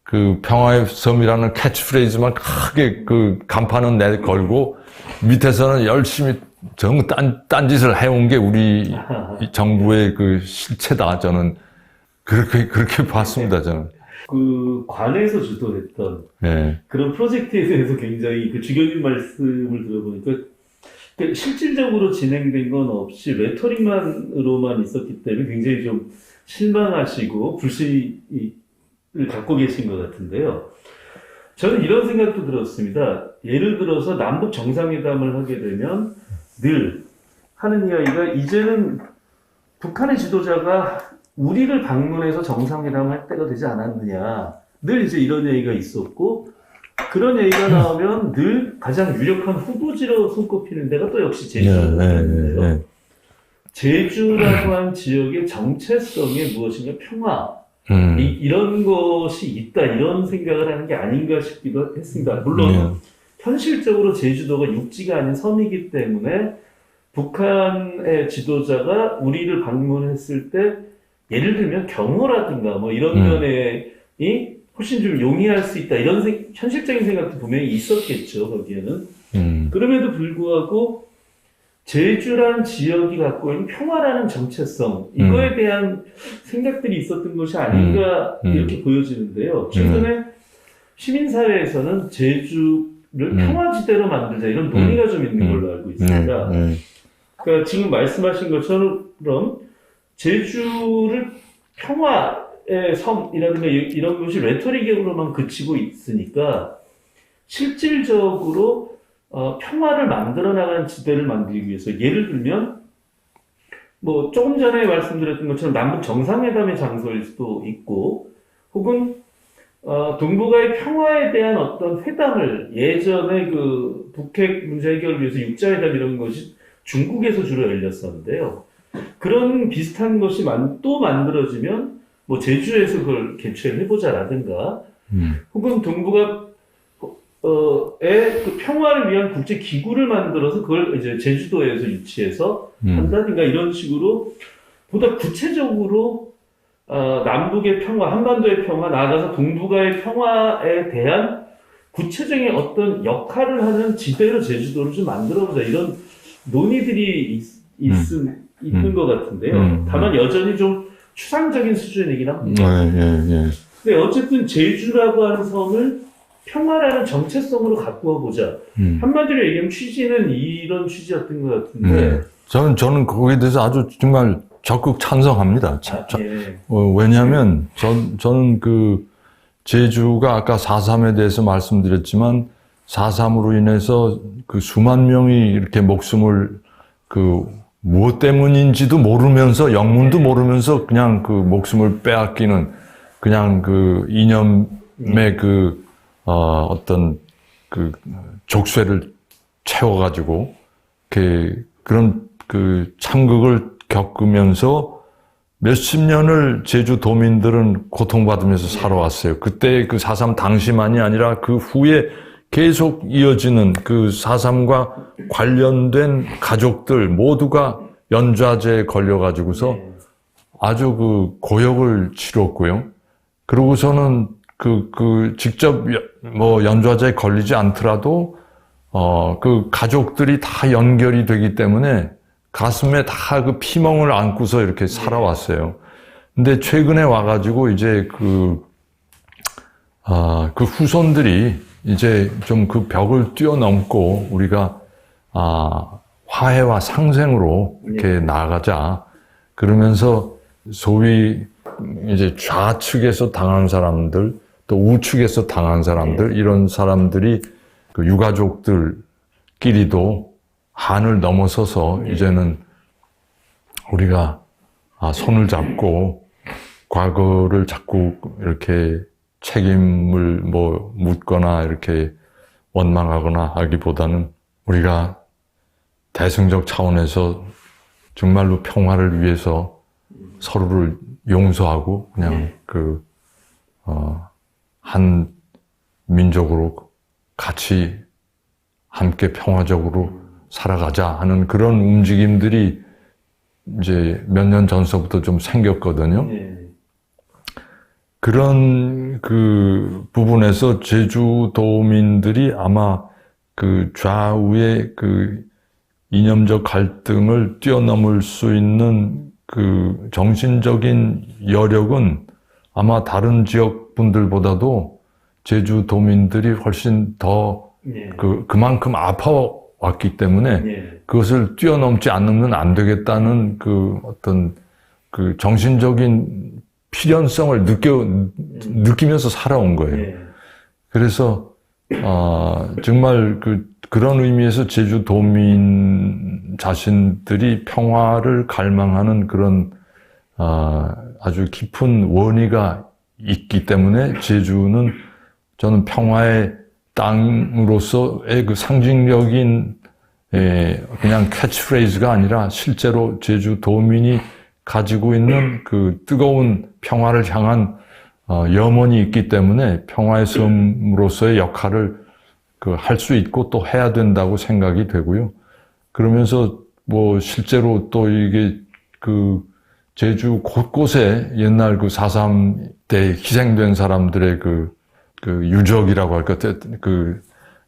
그 평화의 섬이라는 캐치프레이즈만 크게 그 간판은 내걸고 밑에서는 열심히 딴짓을 해온 게 우리 정부의 그 실체다. 저는 그렇게 봤습니다. 저는. 그 관에서 주도했던 네. 그런 프로젝트에 대해서 굉장히 그 주교님 말씀을 들어보니까 실질적으로 진행된 건 없이 레토릭만으로만 있었기 때문에 굉장히 좀 실망하시고 불신을 갖고 계신 것 같은데요. 저는 이런 생각도 들었습니다. 예를 들어서 남북 정상회담을 하게 되면 늘 하는 이야기가 이제는 북한의 지도자가 우리를 방문해서 정상회담을 할 때가 되지 않았느냐. 늘 이제 이런 얘기가 있었고, 그런 얘기가 나오면 늘 가장 유력한 후보지로 손꼽히는 데가 또 역시 제주였는데요. 제주라고 한 지역의 정체성에 무엇인가 평화, 이런 것이 있다, 이런 생각을 하는 게 아닌가 싶기도 했습니다. 물론, 현실적으로 제주도가 육지가 아닌 섬이기 때문에 북한의 지도자가 우리를 방문했을 때 예를 들면 경호라든가 뭐 이런 면에 훨씬 좀 용이할 수 있다, 이런 현실적인 생각도 분명히 있었겠죠, 거기에는. 그럼에도 불구하고 제주란 지역이 갖고 있는 평화라는 정체성, 이거에 대한 생각들이 있었던 것이 아닌가 이렇게 보여지는데요. 최근에 시민사회에서는 제주를 평화지대로 만들자, 이런 논의가 좀 있는 걸로 알고 있습니다. 그러니까 지금 말씀하신 것처럼 제주를 평화의 섬이라든가 이런 것이 레토릭으로만 그치고 있으니까 실질적으로 평화를 만들어 나가는 지대를 만들기 위해서, 예를 들면 뭐 조금 전에 말씀드렸던 것처럼 남북 정상회담의 장소일 수도 있고, 혹은 동북아의 평화에 대한 어떤 회담을, 예전에 그 북핵 문제 해결을 위해서 육자회담 이런 것이 중국에서 주로 열렸었는데요. 그런 비슷한 것이 또 만들어지면 뭐 제주에서 그걸 개최를 해보자라든가, 혹은 동북아의 그 평화를 위한 국제 기구를 만들어서 그걸 이제 제주도에서 유치해서 한다든가, 이런 식으로 보다 구체적으로 남북의 평화, 한반도의 평화, 나아가서 동북아의 평화에 대한 구체적인 어떤 역할을 하는 지대로 제주도를 좀 만들어보자, 이런 논의들이 있는 것 같은데요. 다만 여전히 좀 추상적인 수준이긴 합니다. 근데 어쨌든 제주라고 하는 섬을 평화라는 정체성으로 갖고 와보자. 한마디로 얘기하면 취지는 이런 취지였던 것 같은데. 저는 거기에 대해서 아주 정말 적극 찬성합니다. 왜냐하면 저는 그 제주가 아까 4.3에 대해서 말씀드렸지만 4.3으로 인해서 그 수만 명이 이렇게 목숨을 무엇 때문인지도 모르면서, 영문도 모르면서 그냥 그 목숨을 빼앗기는, 그냥 그 이념의 어떤 그 족쇄를 채워가지고, 그런 그 참극을 겪으면서 몇십 년을 제주 도민들은 고통받으면서 살아왔어요. 그때 그 4.3 당시만이 아니라 그 후에 계속 이어지는 그 4.3과 관련된 가족들 모두가 연좌제에 걸려가지고서 아주 그 고역을 치렀고요. 그러고서는 직접 뭐 연좌제에 걸리지 않더라도, 그 가족들이 다 연결이 되기 때문에 가슴에 다 그 피멍을 안고서 이렇게 살아왔어요. 근데 최근에 와가지고 이제 그 후손들이 이제 좀 그 벽을 뛰어넘고 우리가 화해와 상생으로 이렇게 나아가자. 그러면서 소위 이제 좌측에서 당한 사람들, 또 우측에서 당한 사람들, 이런 사람들이 그 유가족들끼리도 한을 넘어서서 이제는 우리가 손을 잡고 과거를 자꾸 이렇게 책임을 뭐 묻거나 이렇게 원망하거나 하기보다는 우리가 대승적 차원에서 정말로 평화를 위해서 서로를 용서하고 그냥 한 민족으로 같이 함께 평화적으로 살아가자 하는 그런 움직임들이 이제 몇 년 전서부터 좀 생겼거든요. 그런 그 부분에서 제주도민들이 아마 그 좌우의 그 이념적 갈등을 뛰어넘을 수 있는 그 정신적인 여력은 아마 다른 지역 분들보다도 제주도민들이 훨씬 더 그만큼 아파왔기 때문에 그것을 뛰어넘지 않으면 안 되겠다는 그 어떤 그 정신적인 필연성을 느끼면서 살아온 거예요. 그래서 정말 그런 의미에서 제주도민 자신들이 평화를 갈망하는 그런 아주 깊은 원의가 있기 때문에 제주는 저는 평화의 땅으로서의 그 상징적인 그냥 캐치프레이즈가 아니라 실제로 제주도민이 가지고 있는 그 뜨거운 평화를 향한 염원이 있기 때문에 평화의 섬으로서의 역할을 할 수 있고 또 해야 된다고 생각이 되고요. 그러면서 뭐 실제로 또 이게 그 제주 곳곳에 옛날 그 4.3 때 희생된 사람들의 그 유적이라고 할까,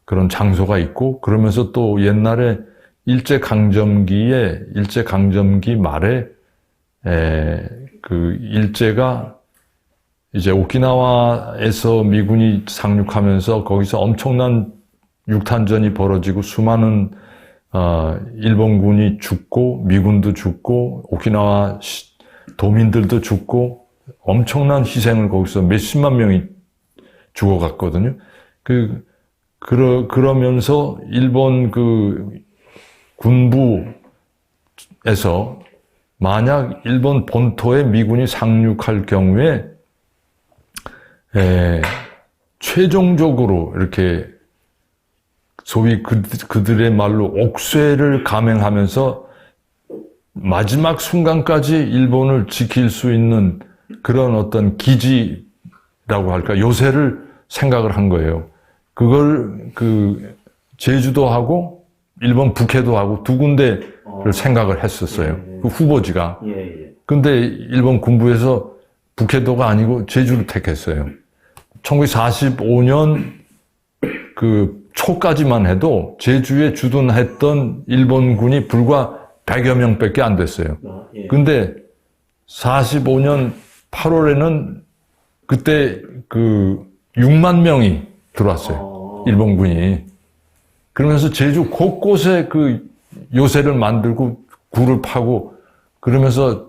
그런 장소가 있고, 그러면서 또 옛날에 일제강점기 말에, 그 일제가 이제 오키나와에서 미군이 상륙하면서 거기서 엄청난 육탄전이 벌어지고 수많은, 일본군이 죽고, 미군도 죽고, 오키나와 도민들도 죽고, 엄청난 희생을 거기서 몇십만 명이 죽어갔거든요. 그러면서 일본 그 군부에서 만약 일본 본토에 미군이 상륙할 경우에 최종적으로 이렇게 소위 그들의 말로 옥쇄를 감행하면서 마지막 순간까지 일본을 지킬 수 있는 그런 어떤 기지라고 할까, 요새를 생각을 한 거예요. 그걸 제주도하고 일본 북해도하고 두 군데를 생각을 했었어요. 그 후보지가. 근데 일본 군부에서 북해도가 아니고 제주를 택했어요. 1945년 그 초까지만 해도 제주에 주둔했던 일본군이 불과 100여 명밖에 안 됐어요. 근데 45년 8월에는 그때 6만 명이 들어왔어요. 일본군이. 그러면서 제주 곳곳에 그 요새를 만들고 굴을 파고 그러면서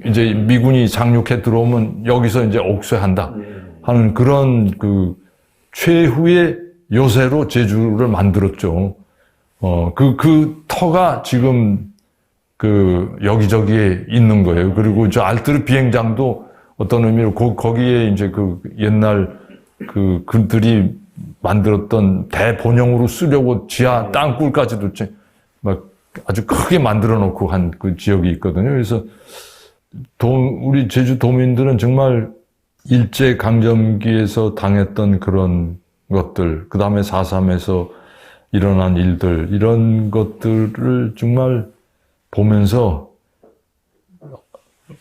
이제 미군이 상륙해 들어오면 여기서 이제 옥쇄한다 하는 그런 최후의 요새로 제주를 만들었죠. 그 터가 지금 여기저기에 있는 거예요. 그리고 저 알뜨르 비행장도 어떤 의미로 거기에 이제 옛날 그들이 만들었던 대본영으로 쓰려고 지하 땅굴까지도 막 아주 크게 만들어 놓고 한 그 지역이 있거든요. 그래서 우리 제주도민들은 정말 일제강점기에서 당했던 그런 것들, 그 다음에 4.3에서 일어난 일들, 이런 것들을 정말 보면서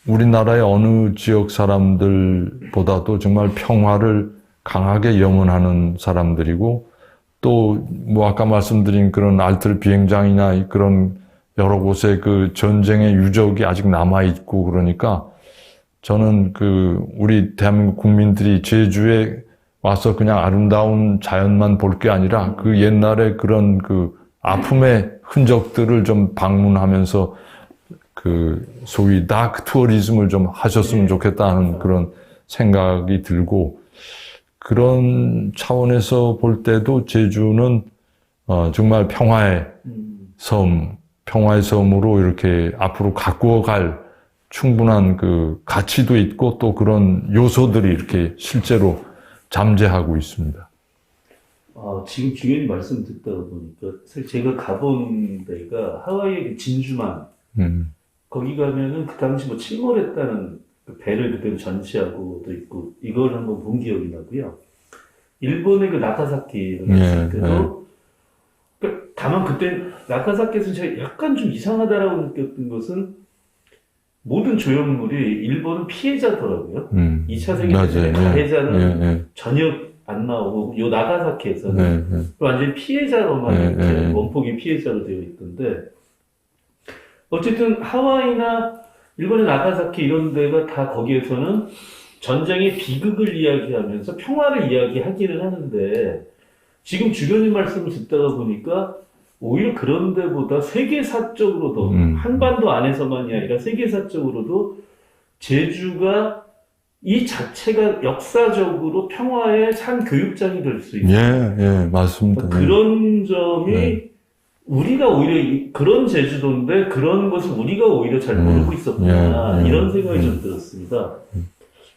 우리나라의 어느 지역 사람들보다도 정말 평화를 강하게 염원하는 사람들이고, 또 뭐 아까 말씀드린 그런 알뜰 비행장이나 그런 여러 곳에 그 전쟁의 유적이 아직 남아있고 그러니까 저는 우리 대한민국 국민들이 제주에 와서 그냥 아름다운 자연만 볼 게 아니라 그 옛날에 그런 아픔의 흔적들을 좀 방문하면서 소위 다크 투어리즘을 좀 하셨으면 좋겠다는 그런 생각이 들고, 그런 차원에서 볼 때도 제주는 정말 평화의 섬으로 이렇게 앞으로 가꾸어 갈 충분한 그 가치도 있고 또 그런 요소들이 이렇게 실제로 잠재하고 있습니다. 지금 주연이 말씀 듣다 보니까 사실 제가 가본 데가 하와이의 그 진주만 거기 가면은 그 당시 뭐 침몰했다는 그 배를 그대로 전시하고도 있고 이걸 한번 본 기억이 나고요. 일본의 그 나가사키를 갔을 때도 그러니까 다만 그때 나가사키에서 제가 약간 좀 이상하다라고 느꼈던 것은 모든 조형물이 일본은 피해자더라고요. 2차 세계대전의 가해자는 전혀 안 나오고 요 나가사키에서는 완전히 피해자로만 이렇게 원폭이 피해자로 되어 있던데 어쨌든 하와이나 일본의 나가사키 이런 데가 다 거기에서는 전쟁의 비극을 이야기하면서 평화를 이야기하기는 하는데 지금 주변의 말씀을 듣다가 보니까 오히려 그런 데보다 세계사적으로도 한반도 안에서만이 아니라 세계사적으로도 제주가 이 자체가 역사적으로 평화의 산 교육장이 될 수 있어요. 맞습니다. 그런 점이 우리가 오히려 그런 제주도인데 그런 것을 우리가 오히려 잘 모르고 있었구나 이런 생각이 좀 들었습니다.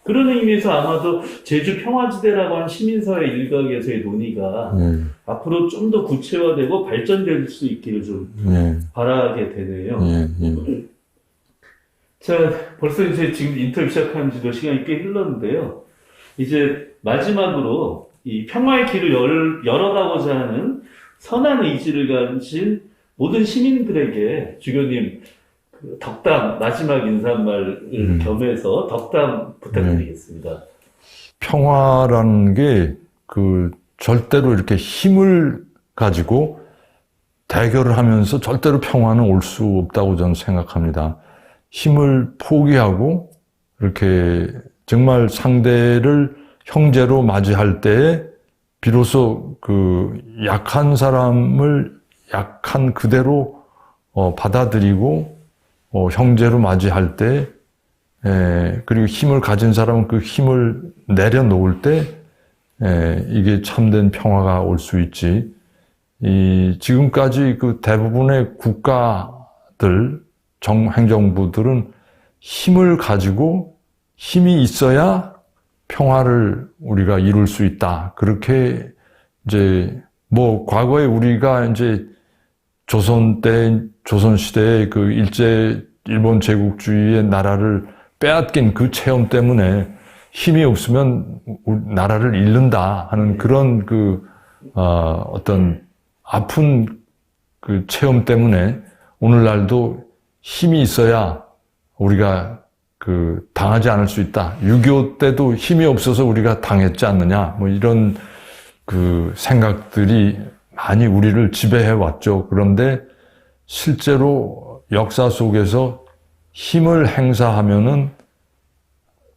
그런 의미에서 아마도 제주 평화지대라고 하는 시민사회 일각에서의 논의가 앞으로 좀 더 구체화되고 발전될 수 있기를 좀 바라게 되네요. 자, 벌써 이제 지금 인터뷰 시작한 지도 시간이 꽤 흘렀는데요. 이제 마지막으로 이 평화의 길을 열어가고자 하는 선한 의지를 가진 모든 시민들에게 주교님 그 덕담, 마지막 인사말을 겸해서 덕담 부탁드리겠습니다. 평화라는 게 그 절대로 이렇게 힘을 가지고 대결을 하면서 절대로 평화는 올 수 없다고 저는 생각합니다. 힘을 포기하고 이렇게 정말 상대를 형제로 맞이할 때에 비로소 그 약한 사람을 약한 그대로 받아들이고 형제로 맞이할 때 그리고 힘을 가진 사람은 그 힘을 내려놓을 때 이게 참된 평화가 올 수 있지. 지금까지 그 대부분의 국가들 행정부들은 힘을 가지고 힘이 있어야 평화를 우리가 이룰 수 있다. 그렇게 이제 뭐 과거에 우리가 이제 조선시대의 그 일본 제국주의의 나라를 빼앗긴 그 체험 때문에 힘이 없으면 나라를 잃는다 하는 그런 어떤 아픈 그 체험 때문에 오늘날도 힘이 있어야 우리가 당하지 않을 수 있다. 6.25 때도 힘이 없어서 우리가 당했지 않느냐. 뭐 이런 생각들이 많이 우리를 지배해 왔죠. 그런데 실제로 역사 속에서 힘을 행사하면은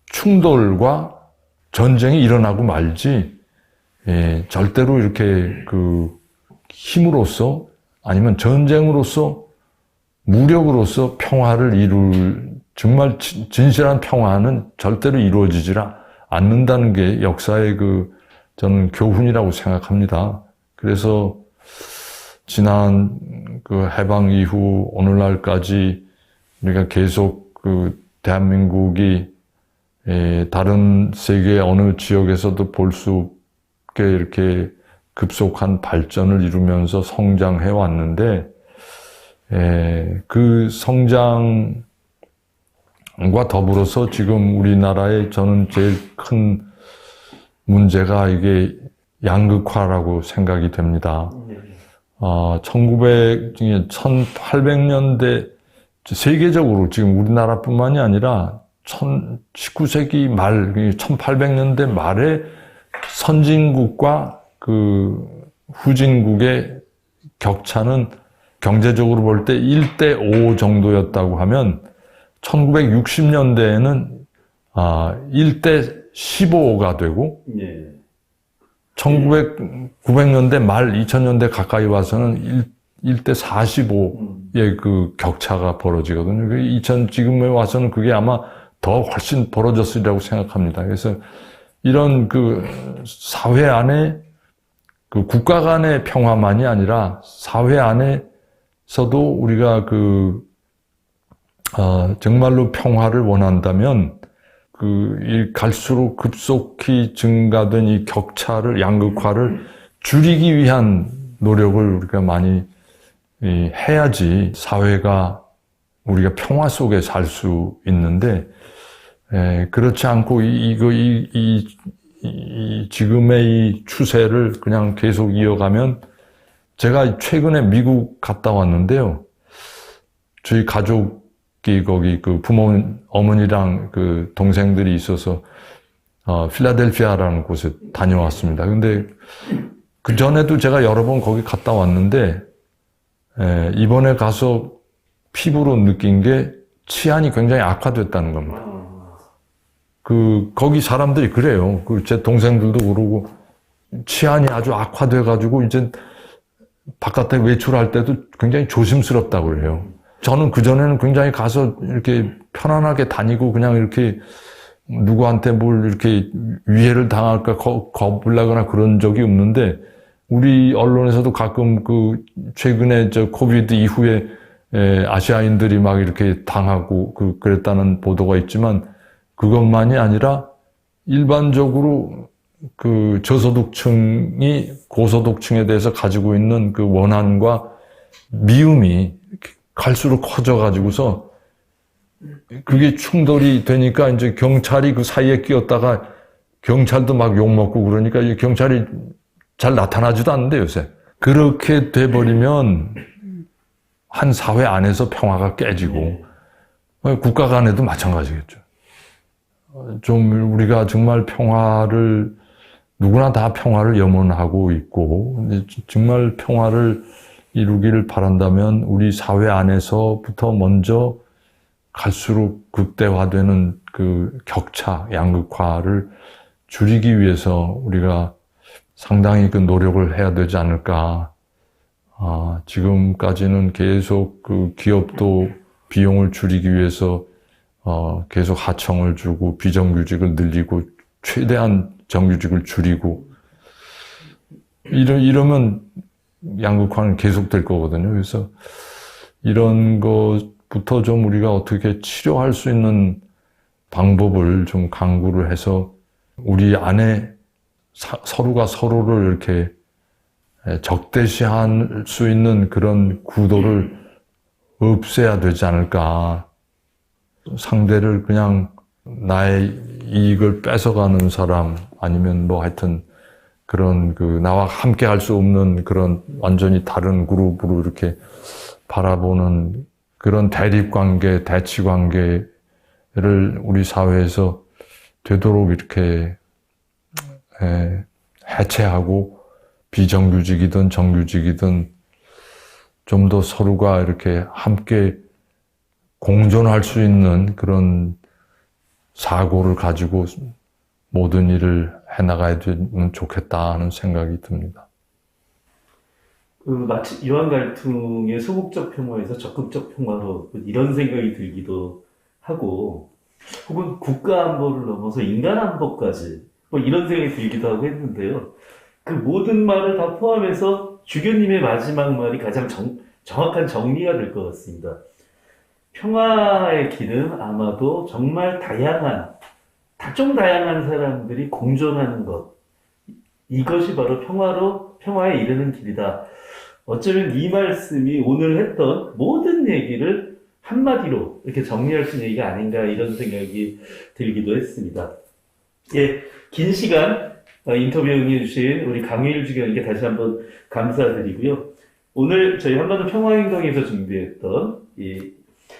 충돌과 전쟁이 일어나고 말지, 절대로 이렇게 힘으로써 아니면 전쟁으로서 무력으로서 평화를 정말 진실한 평화는 절대로 이루어지지 않는다는 게 역사의 저는 교훈이라고 생각합니다. 그래서 지난 해방 이후 오늘날까지 우리가 계속 대한민국이 다른 세계의 어느 지역에서도 볼 수 없게 이렇게 급속한 발전을 이루면서 성장해 왔는데, 그 성장과 더불어서 지금 우리나라의 저는 제일 큰 문제가 이게 양극화라고 생각이 됩니다. 1800년대 세계적으로 지금 우리나라뿐만이 아니라 19세기 말, 1800년대 말에 선진국과 후진국의 격차는 경제적으로 볼 때 1대5 정도였다고 하면 1960년대에는 1대15가 되고 900년대 말 2000년대 가까이 와서는 1대45의 격차가 벌어지거든요. 지금에 와서는 그게 아마 더 훨씬 벌어졌으리라고 생각합니다. 그래서 이런 사회 안에 국가 간의 평화만이 아니라 사회 안에서도 우리가 정말로 평화를 원한다면 이 갈수록 급속히 증가된 이 격차를, 양극화를 줄이기 위한 노력을 우리가 많이 해야지 사회가 우리가 평화 속에 살 수 있는데, 그렇지 않고 지금의 이 추세를 그냥 계속 이어가면, 제가 최근에 미국 갔다 왔는데요. 저희 가족이 거기 어머니랑 동생들이 있어서, 필라델피아라는 곳에 다녀왔습니다. 근데 그 전에도 제가 여러 번 거기 갔다 왔는데, 이번에 가서 피부로 느낀 게 치안이 굉장히 악화됐다는 겁니다. 거기 사람들이 그래요. 제 동생들도 그러고, 치안이 아주 악화돼가지고, 이제 바깥에 외출할 때도 굉장히 조심스럽다고 그래요. 저는 그전에는 굉장히 가서 이렇게 편안하게 다니고, 그냥 이렇게 누구한테 뭘 이렇게 위해를 당할까 겁을 나거나 그런 적이 없는데, 우리 언론에서도 가끔 최근에 코비드 이후에 아시아인들이 막 이렇게 당하고 그랬다는 보도가 있지만, 그것만이 아니라 일반적으로 저소득층이 고소득층에 대해서 가지고 있는 원한과 미움이 갈수록 커져가지고서 그게 충돌이 되니까 이제 경찰이 그 사이에 끼었다가 경찰도 막 욕먹고 그러니까 이 경찰이 잘 나타나지도 않는데 요새. 그렇게 돼버리면 한 사회 안에서 평화가 깨지고 국가 간에도 마찬가지겠죠. 좀 우리가 정말 누구나 다 평화를 염원하고 있고, 정말 평화를 이루기를 바란다면 우리 사회 안에서부터 먼저 갈수록 극대화되는 격차, 양극화를 줄이기 위해서 우리가 상당히 노력을 해야 되지 않을까. 지금까지는 계속 기업도 비용을 줄이기 위해서 계속 하청을 주고 비정규직을 늘리고 최대한 정규직을 줄이고 이러면 양극화는 계속될 거거든요. 그래서 이런 것부터 좀 우리가 어떻게 치료할 수 있는 방법을 좀 강구를 해서 우리 안에 서로가 서로를 이렇게 적대시할 수 있는 그런 구도를 없애야 되지 않을까. 상대를 그냥 나의 이익을 뺏어가는 사람 아니면 하여튼 그런 나와 함께 할 수 없는 그런 완전히 다른 그룹으로 이렇게 바라보는 그런 대립관계, 대치관계를 우리 사회에서 되도록 이렇게 해체하고 비정규직이든 정규직이든 좀 더 서로가 이렇게 함께 공존할 수 있는 그런 사고를 가지고 모든 일을 해나가야 되면 좋겠다 하는 생각이 듭니다. 마치 이완 갈등의 소극적 평화에서 적극적 평화로 이런 생각이 들기도 하고, 혹은 국가 안보를 넘어서 인간 안보까지 이런 생각이 들기도 하고 했는데요. 그 모든 말을 다 포함해서 주교님의 마지막 말이 가장 정확한 정리가 될 것 같습니다. 평화의 길은 아마도 정말 좀 다양한 사람들이 공존하는 것. 이것이 바로 평화에 이르는 길이다. 어쩌면 이 말씀이 오늘 했던 모든 얘기를 한마디로 이렇게 정리할 수 있는 얘기가 아닌가 이런 생각이 들기도 했습니다. 예, 긴 시간 인터뷰 응해주신 우리 강의일 주교님께 다시 한번 감사드리고요. 오늘 저희 한반도 평화행동에서 준비했던 이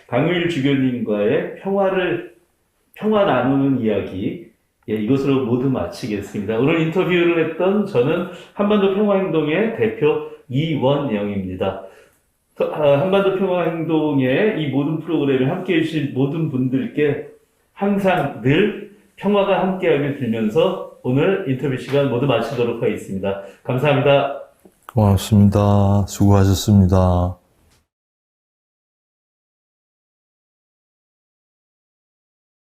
강의일 주교님과의 평화 나누는 이야기, 이것으로 모두 마치겠습니다. 오늘 인터뷰를 했던 저는 한반도 평화행동의 대표 이원영입니다. 한반도 평화행동의 이 모든 프로그램을 함께 해주신 모든 분들께 항상 늘 평화가 함께하길 빌면서 오늘 인터뷰 시간 모두 마치도록 하겠습니다. 감사합니다. 고맙습니다. 수고하셨습니다.